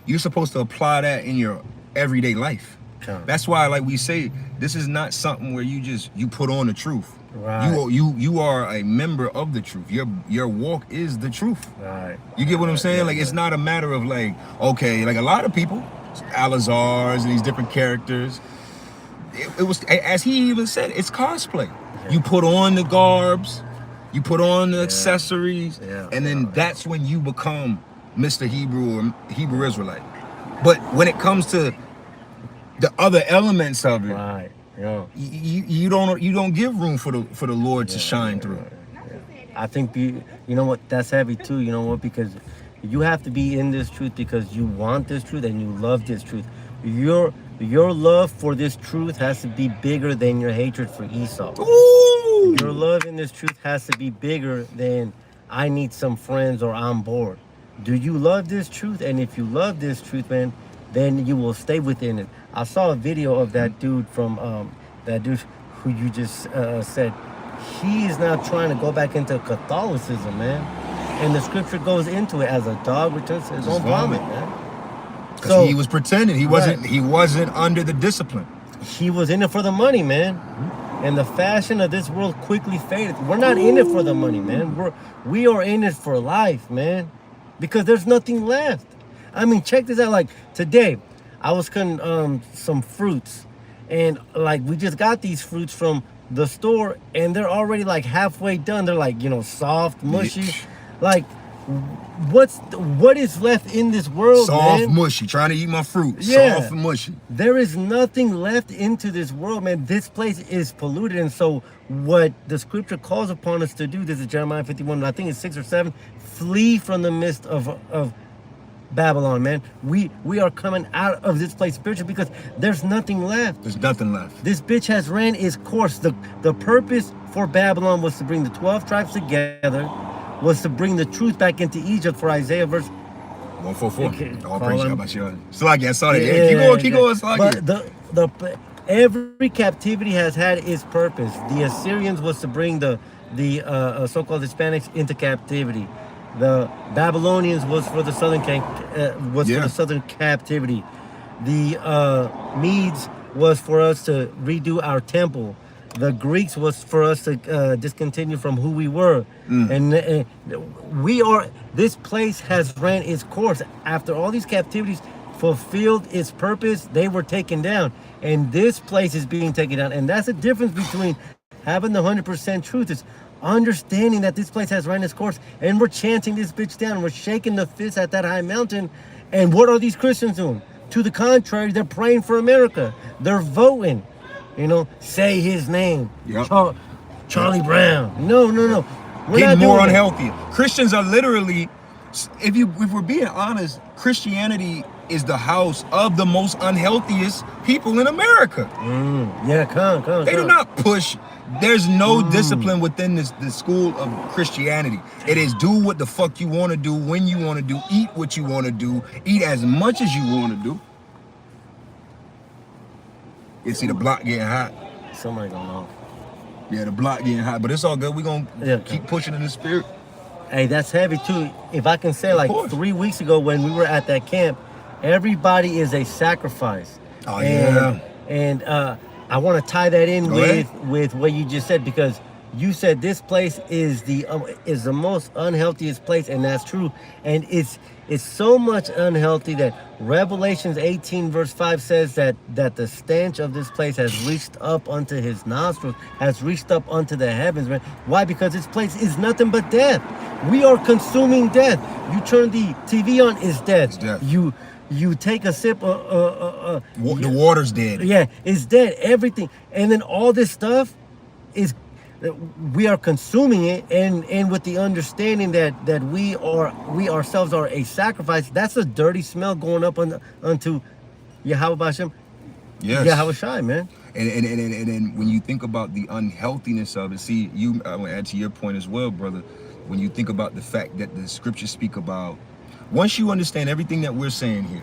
You're supposed to apply that in your everyday life. That's why, like we say, this is not something where you put on the truth. Right. You are a member of the truth. Your walk is the truth. Right. You get what I'm saying? Like, it's not a matter of like a lot of people, Alazars and these different characters. It was, as he even said, it's cosplay. Yeah. You put on the garbs, you put on the accessories, and then that's when you become Mr. Hebrew or Hebrew Israelite. But when it comes to the other elements of it, right. You don't give room for the Lord to shine through. I think you know what, that's heavy too. You know what? Because you have to be in this truth because you want this truth and you love this truth. Your love for this truth has to be bigger than your hatred for Esau. Ooh. Your love in this truth has to be bigger than I need some friends or I'm bored. Do you love this truth? And if you love this truth, man, then you will stay within it. I saw a video of that dude from that dude who you just said. He is now trying to go back into Catholicism, man. And the scripture goes into it as a dog returns to his own vomit, man. Because he was pretending. He wasn't under the discipline. He was in it for the money, man. And the fashion of this world quickly faded. We're not in it for the money, man. We are in it for life, man. Because there's nothing left. I mean, check this out. Like today, I was cutting some fruits, and like we just got these fruits from the store, and they're already like halfway done. They're like, you know, soft, mushy. Like, what is left in this world, soft, man? mushy. Trying to eat my fruit. Yeah. Soft and mushy. There is nothing left into this world, man. This place is polluted, and so what the scripture calls upon us to do, this is Jeremiah 51, I think it's 6 or 7, flee from the midst of Babylon, man. We are coming out of this place spiritually because there's nothing left. There's nothing left. This bitch has ran its course. The purpose for Babylon was to bring the 12 tribes together, was to bring the truth back into Egypt, for Isaiah verse 144. Okay, All praise God about you. Slaggy, I saw that. Yeah, keep going, Slaggy. But every captivity has had its purpose. The Assyrians was to bring the so-called Hispanics into captivity. The Babylonians was for the southern for the southern captivity. The Medes was for us to redo our temple. The Greeks was for us to discontinue from who we were. And we are, this place has ran its course. After all these captivities fulfilled its purpose, they were taken down. And this place is being taken down. And that's the difference between having the 100% truth. Is understanding that this place has run its course, and we're chanting this bitch down. We're shaking the fist at that high mountain. And what are these Christians doing? To the contrary, they're praying for America. They're voting. You know, say his name. Yep. Charlie Brown. No. We're getting not more doing unhealthy. Christians are literally, if we're being honest, Christianity is the house of the most unhealthiest people in America. Yeah, come. They do not push. There's no discipline within the school of Christianity. It is do what the fuck you want to do, when you want to do, eat what you want to do, eat as much as you want to do. You see the block getting hot. Somebody going off. Yeah, the block getting hot, but it's all good. We're going to keep pushing in the spirit. Hey, that's heavy too. If I can say, like 3 weeks ago when we were at that camp, everybody is a sacrifice. Oh, yeah. And I want to tie that in with what you just said, because you said this place is the most unhealthiest place, and that's true. And it's so much unhealthy that Revelations 18 verse 5 says that the stench of this place has reached up unto his nostrils, has reached up unto the heavens, man. Why? Because this place is nothing but death. We are consuming death. You turn the TV on, it's death. It's death. You take a sip, the water's dead. Yeah, it's dead. Everything. And then all this stuff is, we are consuming it, and with the understanding that we ourselves are a sacrifice. That's a dirty smell going up unto Yahweh Bashem. Yes. Yahweh Shai, man. And when you think about the unhealthiness of it, see, I want to add to your point as well, brother. When you think about the fact that the scriptures speak about, once you understand everything that we're saying here,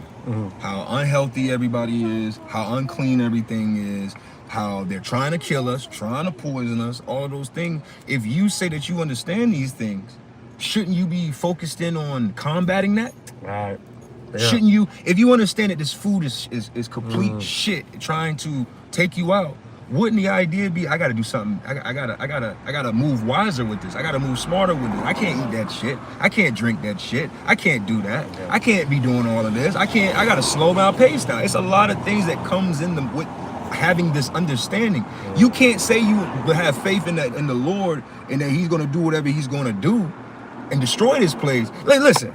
how unhealthy everybody is, how unclean everything is, how they're trying to kill us, trying to poison us, all those things. If you say that you understand these things, shouldn't you be focused in on combating that? Right. Yeah. Shouldn't you, if you understand that this food is complete shit, trying to take you out, wouldn't the idea be, I gotta do something, I gotta move wiser with this, I gotta move smarter with this. I can't eat that shit, I can't drink that shit, I can't do that, I can't be doing all of this, I gotta slow my pace down. It's a lot of things that comes in with having this understanding. You can't say you have faith in the Lord and that he's going to do whatever he's going to do and destroy this place. Listen,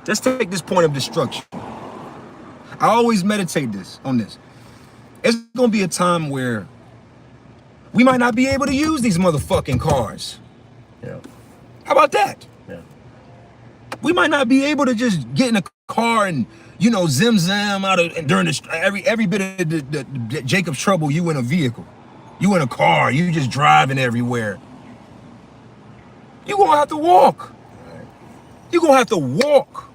let's take this point of destruction. I always meditate on this. It's going to be a time where we might not be able to use these motherfucking cars. Yeah. How about that? Yeah. We might not be able to just get in a car and, you know, zim out of, and during every bit of the Jacob's trouble, you in a vehicle, you in a car, you just driving everywhere. You gonna have to walk. You gonna have to walk.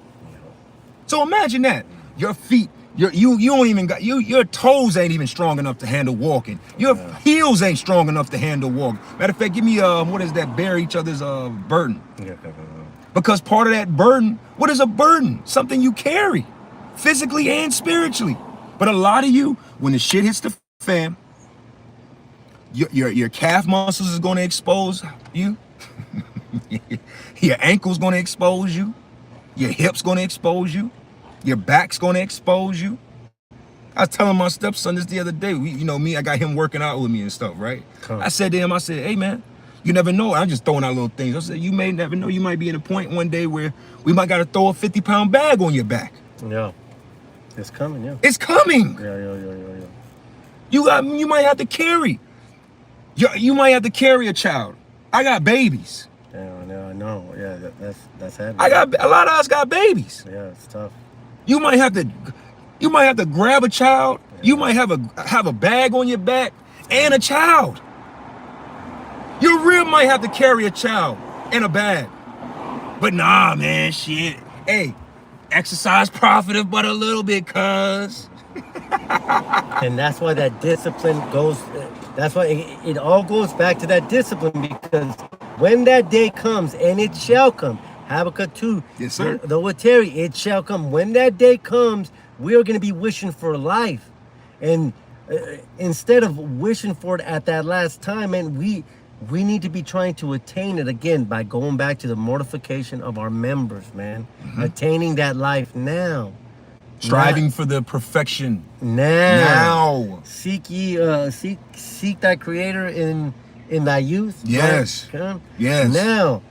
So imagine that. Your feet, you don't even got your toes ain't even strong enough to handle walking. Your heels ain't strong enough to handle walking. Matter of fact, give me what is that? Bear each other's burden. Yeah. Because part of that burden, what is a burden? Something you carry, physically and spiritually. But a lot of you, when the shit hits the fan, your calf muscles is going to expose you. Your ankle's going to expose you. Your hips going to expose you. Your back's going to expose you. I was telling my stepson this the other day. Me, I got him working out with me and stuff, right? I said to him, hey, man, you never know. I'm just throwing out little things. I said, you may never know. You might be in a point one day where we might got to throw a 50-pound bag on your back. Yeah. It's coming, yeah. It's coming. Yeah. You might have to carry. You might have to carry a child. I got babies. Yeah, no. Yeah, that's happening. A lot of us got babies. Yeah, it's tough. You might have to grab a child. Yeah. You might have a bag on your back and a child. You real might have to carry a child and a bag. But nah, man, shit. Hey, exercise profitable but a little bit, cuz. And that's why that discipline goes. That's why it all goes back to that discipline, because when that day comes, and it shall come, Habakkuk 2, yes, sir. Though it tarry, it shall come. When that day comes, we are going to be wishing for life. And instead of wishing for it at that last time, and we need to be trying to attain it again by going back to the mortification of our members, man. Mm-hmm. Attaining that life now. Striving for the perfection now. Seek thy Creator in thy youth. Yes. Right? Yes. Now,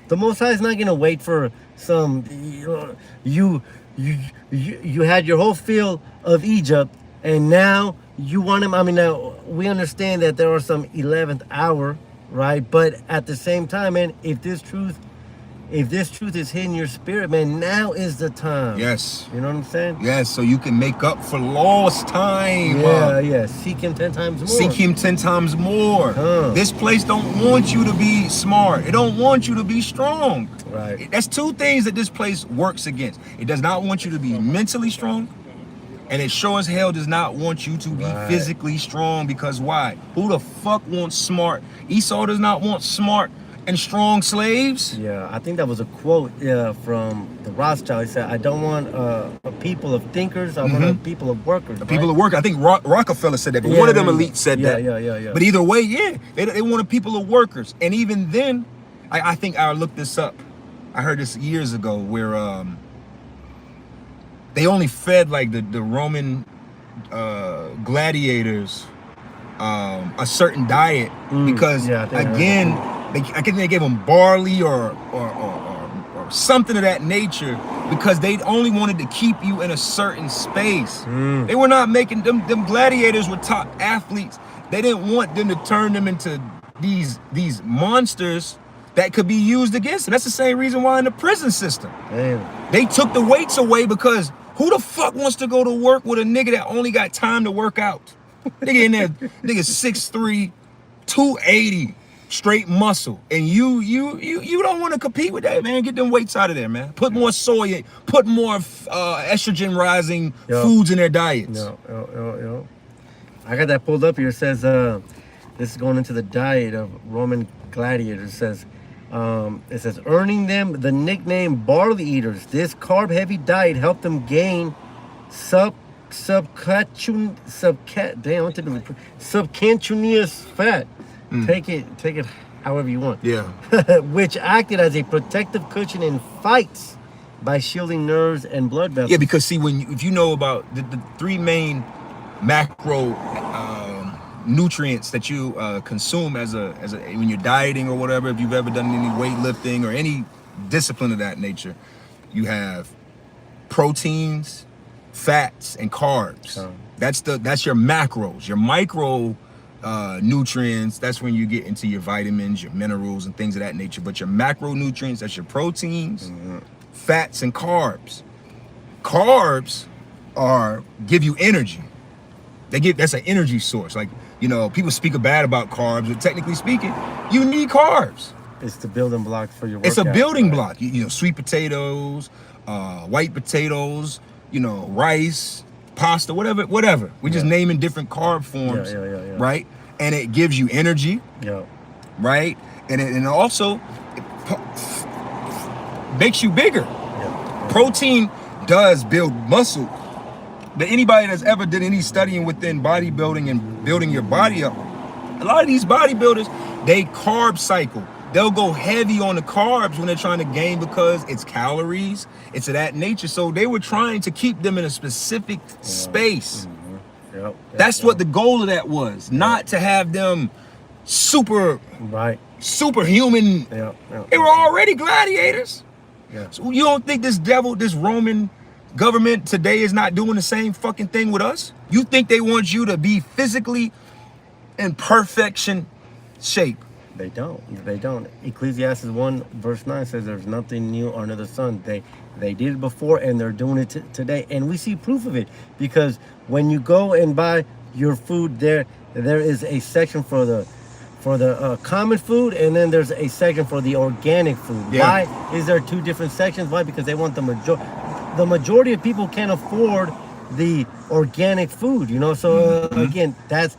the Most High is not gonna wait for some. You had your whole fill of Egypt, and now you want him. I mean, now we understand that there are some 11th hour, right? But at the same time, man, if this truth is hitting your spirit, man, now is the time. Yes. You know what I'm saying? Yes, so you can make up for lost time. Yeah. Seek him 10 times more. Seek him 10 times more. This place don't want you to be smart. It don't want you to be strong. Right. That's two things that this place works against. It does not want you to be mentally strong, and it sure as hell does not want you to be physically strong, because why? Who the fuck wants smart? Esau does not want smart and strong slaves. Yeah, I think that was a quote from the Rothschild. He said, I don't want a people of thinkers, I want a people of workers. People of work. I think Rockefeller said that, but one of them elites said that. Yeah. But either way, they want a people of workers. And even then, I think I looked this up. I heard this years ago, where they only fed like the Roman gladiators a certain diet because I think they gave them barley or something of that nature, because they only wanted to keep you in a certain space. They were not making them gladiators were top athletes. They didn't want them to turn them into these monsters that could be used against them. That's the same reason why in the prison system, they took the weights away, because who the fuck wants to go to work with a nigga that only got time to work out? Nigga in there, nigga 6'3", 280, straight muscle, and you don't want to compete with that, man. Get them weights out of there, man. Put more soy, put more estrogen rising foods in their diets. Yo. I got that pulled up here. It says this is going into the diet of Roman gladiators. It says earning them the nickname barley eaters. This carb heavy diet helped them gain subcutaneous fat. Take it however you want. Yeah. Which acted as a protective cushion in fights by shielding nerves and blood vessels. Yeah, because see, if you know about the three main macro nutrients that you consume as a when you're dieting or whatever, if you've ever done any weightlifting or any discipline of that nature, you have proteins, fats, and carbs. That's your macros. Your micro nutrients, that's when you get into your vitamins, your minerals, and things of that nature. But your macronutrients, that's your proteins, fats, and carbs. Carbs give you energy. That's an energy source. Like, people speak bad about carbs, but technically speaking, you need carbs. It's the building block for your workout. It's a building block. Sweet potatoes, white potatoes, you know, rice, pasta, whatever. We're just naming different carb forms, right? And it gives you energy, right? And it also makes you bigger. Protein does build muscle. But anybody that's ever did any studying within bodybuilding and building your body up, a lot of these bodybuilders, they carb cycle. They'll go heavy on the carbs when they're trying to gain because it's calories, it's of that nature. So they were trying to keep them in a specific space. That's what the goal of that was, not to have them superhuman. They were already gladiators. So you don't think this Roman government today is not doing the same fucking thing with us? You think they want you to be physically in perfection shape? They don't. Ecclesiastes 1 verse 9 says there's nothing new under the sun. They did it before and they're doing it today, and we see proof of it because when you go and buy your food, there is a section for the common food, and then there's a section for the organic food. Why is there two different sections? Why? Because they want the majority of people can't afford the organic food, you know. So again, that's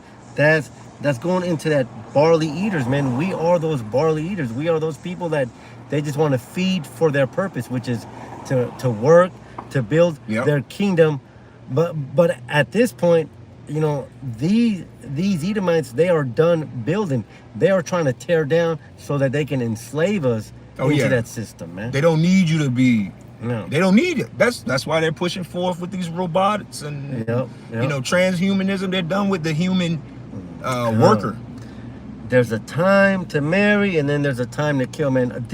going into that barley eaters, man. We are those barley eaters. We are those people that they just want to feed for their purpose, which is to work, to build their kingdom. But at this point, you know, these Edomites, they are done building. They are trying to tear down so that they can enslave us into that system, man. They don't need you to be. No. They don't need it. That's why they're pushing forth with these robotics and you know, transhumanism. They're done with the human worker. There's a time to marry, and then there's a time to kill, man.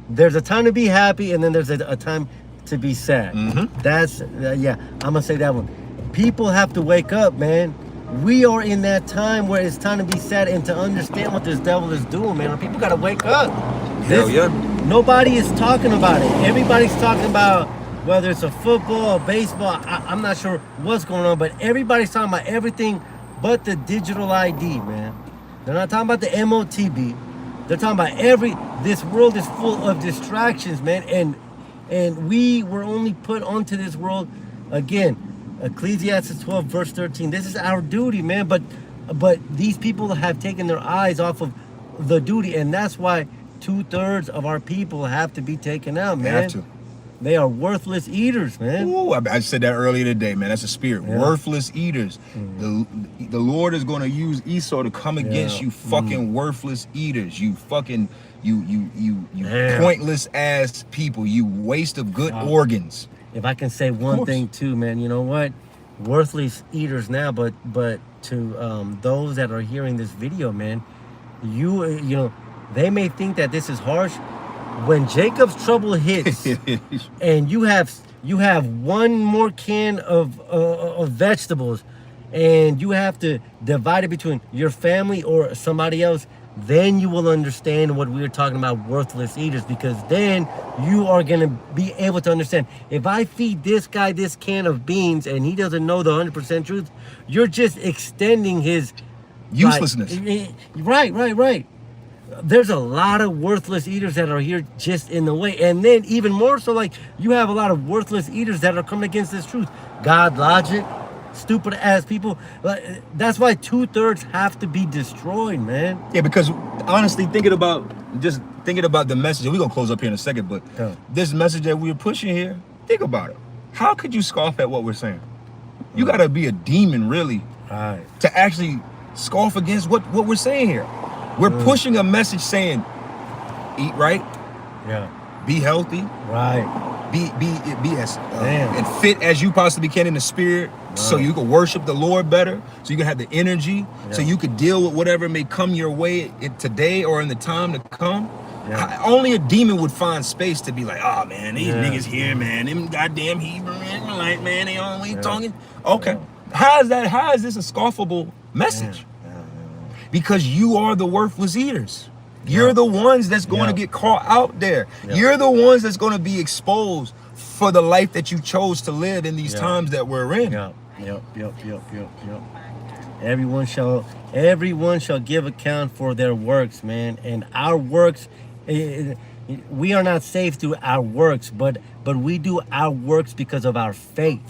There's a time to be happy, and then there's a time to be sad. That's I'm gonna say that one. People have to wake up, man. We are in that time where it's time to be sad and to understand what this devil is doing, man. People gotta wake up. Nobody is talking about it. Everybody's talking about whether it's a football or baseball. I'm not sure what's going on, but everybody's talking about everything but the digital ID, man. They're not talking about the MOTB. They're talking about this world is full of distractions, man. And we were only put onto this world, again, Ecclesiastes 12 verse 13. This is our duty, man. But these people have taken their eyes off of the duty, and that's why 2/3 of our people have to be taken out, man. They have to. They are worthless eaters, man. Ooh, I said that earlier today, man. That's a spirit. Worthless eaters. The Lord is going to use Esau to come against you fucking worthless eaters. You fucking, you pointless ass people. You waste of good organs. If I can say one thing too, man, you know what? Worthless eaters now, but to those that are hearing this video, man, you know, they may think that this is harsh. When Jacob's trouble hits and you have one more can of vegetables and you have to divide it between your family or somebody else, then you will understand what we were talking about, worthless eaters, because then you are going to be able to understand, if I feed this guy this can of beans and he doesn't know the 100% truth, you're just extending his uselessness. Right. There's a lot of worthless eaters that are here just in the way. And then even more so, like, you have a lot of worthless eaters that are coming against this truth. God logic, stupid ass people. That's why 2/3 have to be destroyed, man. Yeah, because honestly, thinking about the message, and we're gonna close up here in a second, but this message that we're pushing here, think about it. How could you scoff at what we're saying? You gotta be a demon, really, to actually scoff against what we're saying here. We're pushing a message saying, eat right, be healthy, be as and fit as you possibly can in the spirit, so you can worship the Lord better, so you can have the energy, so you can deal with whatever may come your way today or in the time to come. Only a demon would find space to be like, oh man, these niggas here, man, them goddamn Hebrew Israelite, man, they only talking. Okay, how is this a scoffable message? Because you are the worthless eaters. You're the ones that's going to get caught out there. You're the ones that's going to be exposed for the life that you chose to live in these times that we're in. Everyone shall give account for their works, man. And our works, we are not saved through our works, but we do our works because of our faith,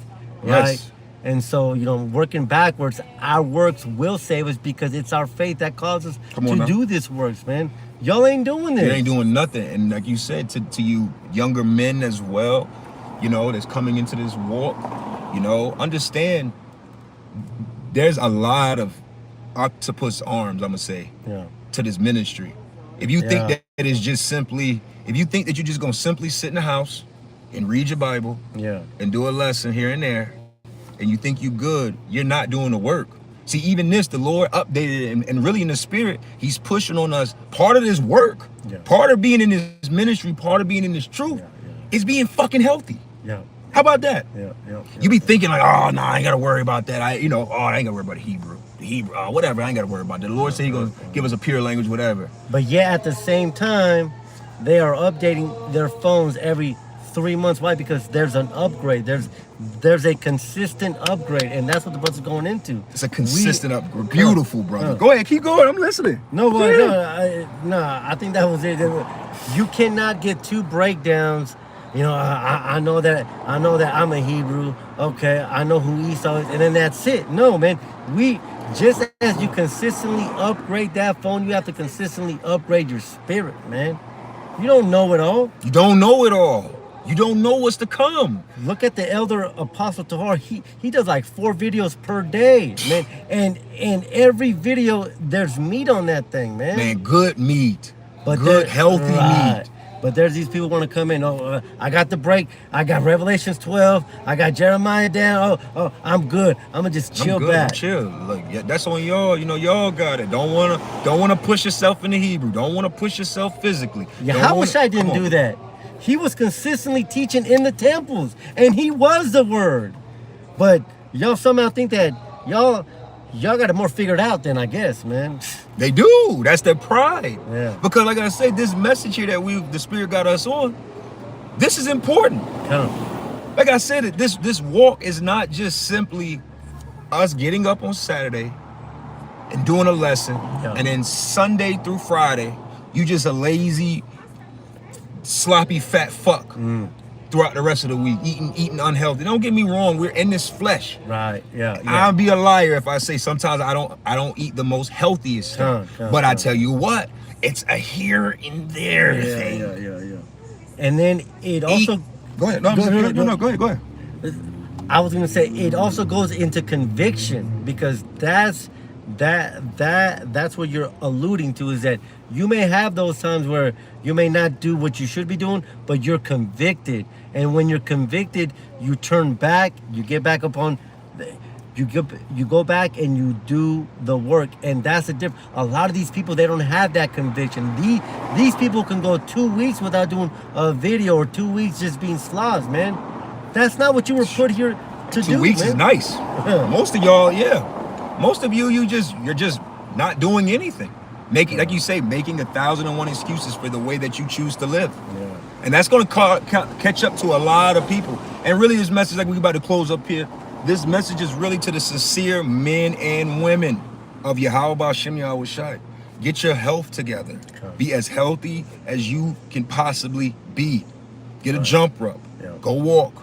right? Yes. And so, working backwards, our works will save us because it's our faith that causes us Come on to now. do this works, man. Y'all ain't doing this. You ain't doing nothing. And like you said, to you younger men as well, that's coming into this walk, understand there's a lot of octopus arms, I'm gonna say, to this ministry. If you think that it is just simply, if you think that you're just gonna simply sit in the house and read your Bible and do a lesson here and there, and you think you good, you're not doing the work. See, even this, the Lord updated it, and really in the spirit, he's pushing on us. Part of this work, part of being in this ministry, part of being in this truth is being fucking healthy. How about that? You be thinking like, oh, no, I ain't got to worry about that. I ain't got to worry about the Hebrew, whatever. I ain't got to worry about that. The Lord said he going to give us a pure language, whatever. But yet at the same time, they are updating their phones every 3 months. Why? Because there's an upgrade. There's a consistent upgrade, and that's what the brother's going into. It's a consistent upgrade. Beautiful, brother. Go ahead, keep going. I'm listening. I think that was it. You cannot get two breakdowns. I know that I'm a Hebrew. Okay, I know who Esau is, and then that's it. No, man. Just as you consistently upgrade that phone, you have to consistently upgrade your spirit, man. You don't know it all. You don't know it all. You don't know what's to come. Look at the elder Apostle Tahar. He does like 4 videos per day, man. And every video, there's meat on that thing, man. Man, good meat. Good, healthy meat. But there's these people want to come in. I got the break. I got Revelations 12. I got Jeremiah down. I'm good. I'm gonna just chill back. I'm chill. Look, that's on y'all. Y'all got it. Don't wanna push yourself in the Hebrew. Don't wanna push yourself physically. Yahushua didn't do that. He was consistently teaching in the temples, and he was the word. But y'all somehow think that y'all got it more figured out than I guess, man. They do. That's their pride. Yeah. Because like I said, this message here that the Spirit got us on, this is important. Like I said, this walk is not just simply us getting up on Saturday and doing a lesson, and then Sunday through Friday, you just a lazy, sloppy, fat fuck throughout the rest of the week, eating unhealthy. Don't get me wrong, we're in this flesh. Right. Yeah. I'll be a liar if I say sometimes I don't eat the most healthiest stuff. But I tell you what, it's a here and there thing. Yeah. And then it also go ahead. No, go ahead. I was gonna say it also goes into conviction, because that's what you're alluding to, is that you may have those times where you may not do what you should be doing, but you're convicted. And when you're convicted, you turn back, you get back upon, you go back and you do the work. And that's the difference. A lot of these people, they don't have that conviction. These people can go 2 weeks without doing a video, or 2 weeks just being slobs, man. That's not what you were put here to do. 2 weeks is nice. Most of y'all, most of you're just not doing anything. Like you say, making 1,001 excuses for the way that you choose to live. And that's going to catch up to a lot of people. And really, this message, like we about to close up here, this message is really to the sincere men and women of Yahweh Shem Yahushai. Get your health together. Be as healthy as you can possibly be. Get a jump rope. Go walk.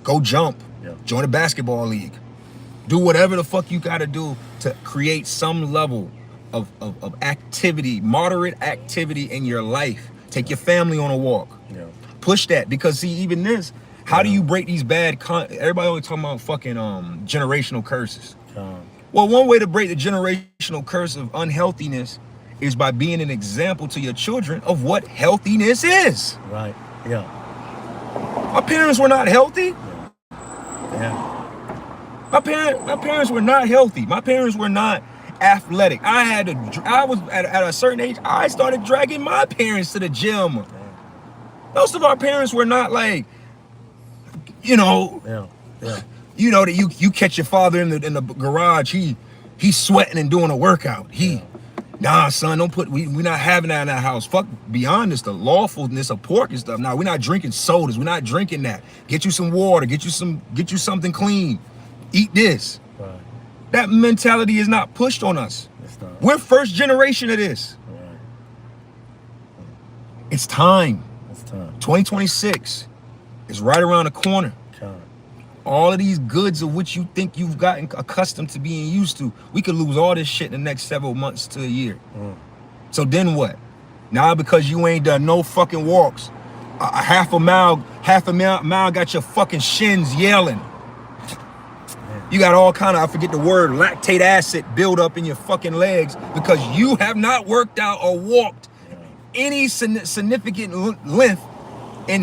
Go jump. Join a basketball league. Do whatever the fuck you got to do to create some level of activity, moderate activity in your life. Take your family on a walk. Push that, because see, even this, how do you break these bad everybody always talking about fucking generational curses. Well, one way to break the generational curse of unhealthiness is by being an example to your children of what healthiness is. Right. My parents were not healthy. Yeah. My parents were not healthy. My parents were not athletic. I was at a certain age, I started dragging my parents to the gym. Most of our parents were not like, that you catch your father in the garage, he's sweating and doing a workout. Nah, son, we're not having that in our house. Fuck beyond this, the lawfulness of pork and stuff. Nah, we're not drinking sodas. We're not drinking that. Get you some water. Get you something clean. Eat this. Right. That mentality is not pushed on us. We're first generation of this. Right. It's time. 2026 is right around the corner. All of these goods of which you think you've gotten accustomed to being used to, we could lose all this shit in the next several months to a year. So then what? Now because you ain't done no fucking walks, a half a mile got your fucking shins yelling. You got all kind of, I forget the word, lactate acid build up in your fucking legs because you have not worked out or walked any significant length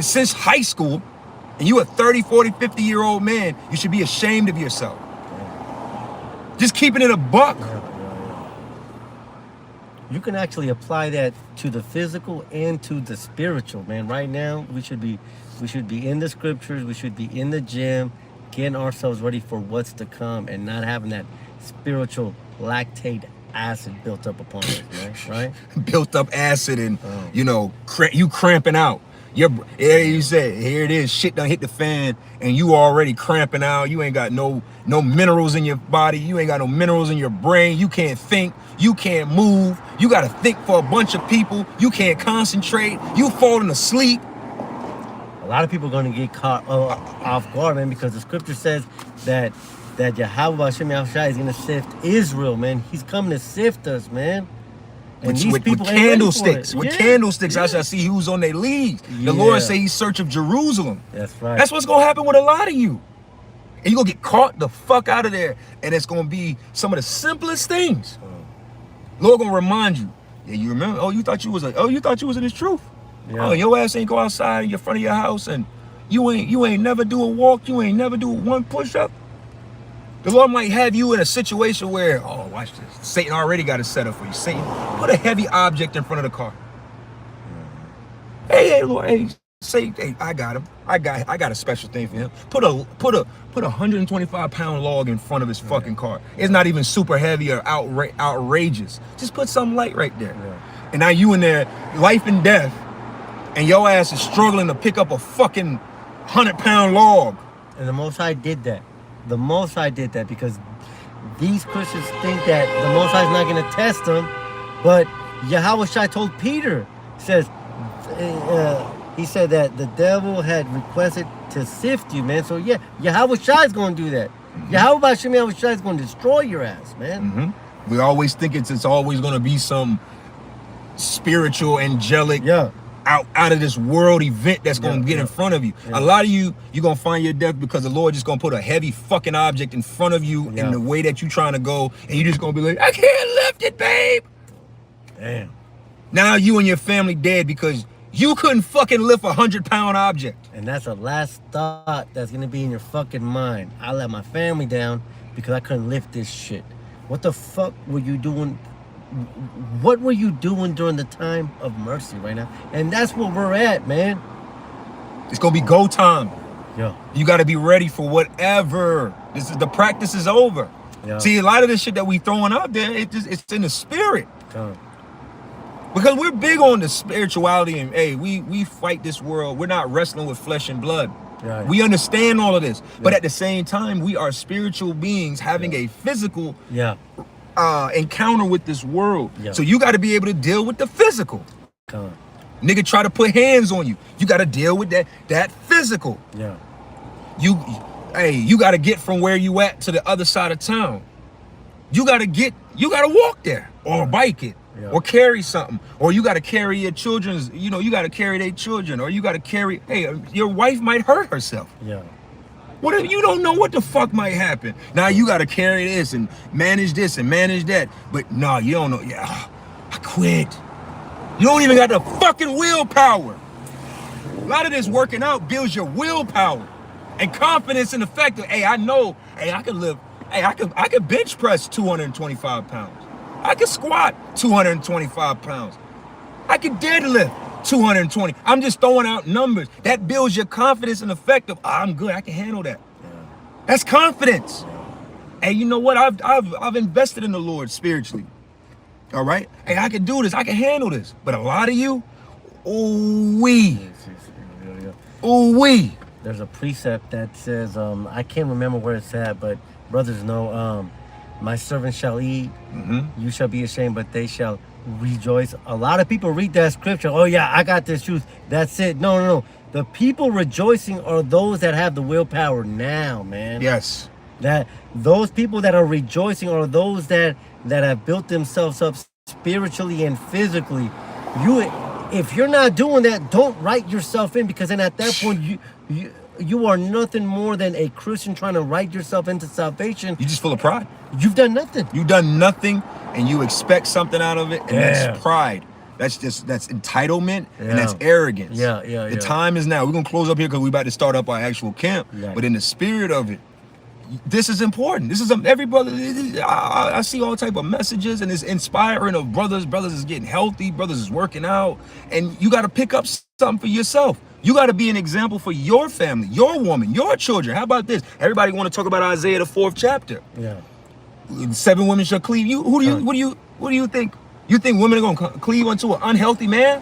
since high school. And you a 30, 40, 50-year-old man, you should be ashamed of yourself. Just keeping it a buck. You can actually apply that to the physical and to the spiritual, man. Right now, we should be in the scriptures, we should be in the gym, getting ourselves ready for what's to come and not having that spiritual lactate acid built up upon us, man, right? Built up acid and, you know, you cramping out. You said, here it is, shit done hit the fan, and you already cramping out. You ain't got no minerals in your body. You ain't got no minerals in your brain. You can't think. You can't move. You got to think for a bunch of people. You can't concentrate. You falling asleep. A lot of people are going to get caught off guard, man, because the scripture says that Yahweh Hashem Yahushua is going to sift Israel, man. He's coming to sift us, man. And with candlesticks. With candlesticks, I shall see who's on their leaves. The Lord say he's search of Jerusalem. That's right. That's what's going to happen with a lot of you. And you're going to get caught the fuck out of there. And it's going to be some of the simplest things. Lord going to remind you. Yeah, you remember? You thought you was in his truth. Yeah. Oh, your ass ain't go outside in front of your house and you ain't never do a walk. You ain't never do one push-up. The Lord might have you in a situation where, watch this. Satan already got it set up for you. Satan, put a heavy object in front of the car. Hey, Lord, hey, Satan, hey, I got him. I got a special thing for him. Put a 125-pound log in front of his fucking car. It's not even super heavy or outrageous. Just put something light right there. And now you in there, life and death, and your ass is struggling to pick up a fucking 100-pound log. And the Most High did that. The Most High did that because these Christians think that the Most High is not going to test them. But Yahweh Shai told Peter, he said that the devil had requested to sift you, man. So yeah, Yahweh Shai is going to do that. Yahweh Shai is going to destroy your ass, man. We always think it's always going to be some spiritual, angelic, out of this world event that's going to get in front of you. A lot of you're going to find your death because the Lord just going to put a heavy fucking object in front of you in the way that you're trying to go, and you're just going to be like, I can't lift it, babe. Damn. Now you and your family dead because you couldn't fucking lift a 100-pound object. And that's the last thought that's going to be in your fucking mind. I let my family down because I couldn't lift this shit. What the fuck were you doing? What were you doing during the time of mercy right now? And that's where we're at, man. It's gonna be go time. Yeah. You gotta be ready for whatever. The practice is over. Yeah. See, a lot of this shit that we throwing out there, it's in the spirit. Because we're big on the spirituality and hey, we fight this world. We're not wrestling with flesh and blood. Right. We understand all of this. But at the same time, we are spiritual beings having a physical encounter with this world. So you got to be able to deal with the physical. Nigga try to put hands on you. You got to deal with that physical. You got to get from where you at to the other side of town. You got to walk there or bike it or carry something, or you got to carry your children's, you got to carry their children, or you got to carry, your wife might hurt herself. What if you don't know what the fuck might happen? Now you got to carry this and manage that. But no, you don't know. I quit. You don't even got the fucking willpower. A lot of this working out builds your willpower and confidence in the fact that, I know, I can live, I could bench press 225 pounds. I could squat 225 pounds. I could deadlift 220. I'm just throwing out numbers. That builds your confidence in the fact of, I'm good, I can handle that. That's confidence. And you know what? I've invested in the Lord spiritually. All right? I can do this, I can handle this. But a lot of you, There's a precept that says, I can't remember where it's at, but brothers know, my servant shall eat, you shall be ashamed, but they shall rejoice. A lot of people read that scripture. Oh yeah, I got this truth. That's it. No, no, no. The people rejoicing are those that have the willpower now, man. Yes. That those people that are rejoicing are those that have built themselves up spiritually and physically. If you're not doing that, don't write yourself in, because then at that point you are nothing more than a Christian trying to write yourself into salvation. You're just full of pride. You've done nothing. You've done nothing, and you expect something out of it, and that's pride. That's entitlement, and that's arrogance. The time is now. We're gonna close up here because we're about to start up our actual camp. But in the spirit of it, this is important. This is every brother. I see all type of messages, and it's inspiring of brothers. Brothers is getting healthy. Brothers is working out, and you got to pick up something for yourself. You got to be an example for your family, your woman, your children. How about this? Everybody want to talk about Isaiah the 4th chapter. 7 women shall cleave you. What do you think? You think women are gonna cleave unto an unhealthy man?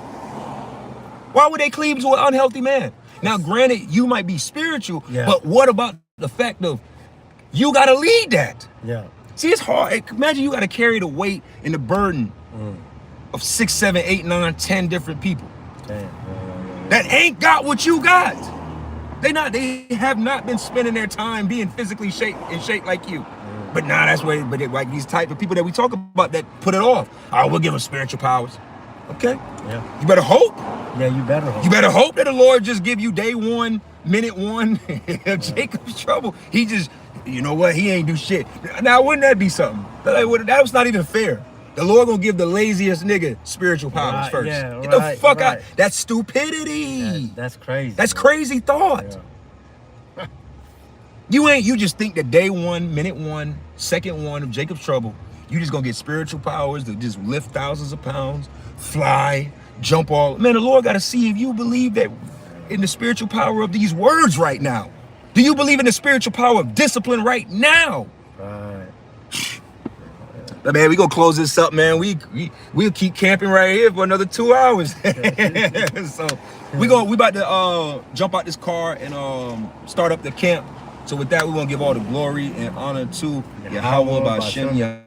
Why would they cleave to an unhealthy man? Now, granted, you might be spiritual, but what about the fact of you got to lead that? See, it's hard. Imagine you got to carry the weight and the burden of 6, 7, 8, 9, 10 different people that ain't got what you got. They have not been spending their time being physically shaped like you. But nah, that's where, like these type of people that we talk about that put it off. Oh, we'll give them spiritual powers. Okay. You better hope. You better hope. You better hope that the Lord just give you day 1, minute 1 of Jacob's trouble. He just, you know what? He ain't do shit. Now, wouldn't that be something? That was not even fair. The Lord gonna give the laziest nigga spiritual powers first. Get the fuck out. That's stupidity. That's crazy. That's crazy thought. You just think that day 1, minute 1, second 1 of Jacob's trouble, you just gonna get spiritual powers to just lift thousands of pounds, fly, jump all. Man, the Lord gotta see if you believe that in the spiritual power of these words right now. Do you believe in the spiritual power of discipline right now? But man, we gonna close this up, man. We'll keep camping right here for another 2 hours. So we about to jump out this car and start up the camp. So with that, we're gonna give all the glory and honor to Yahweh B'Shem Yah.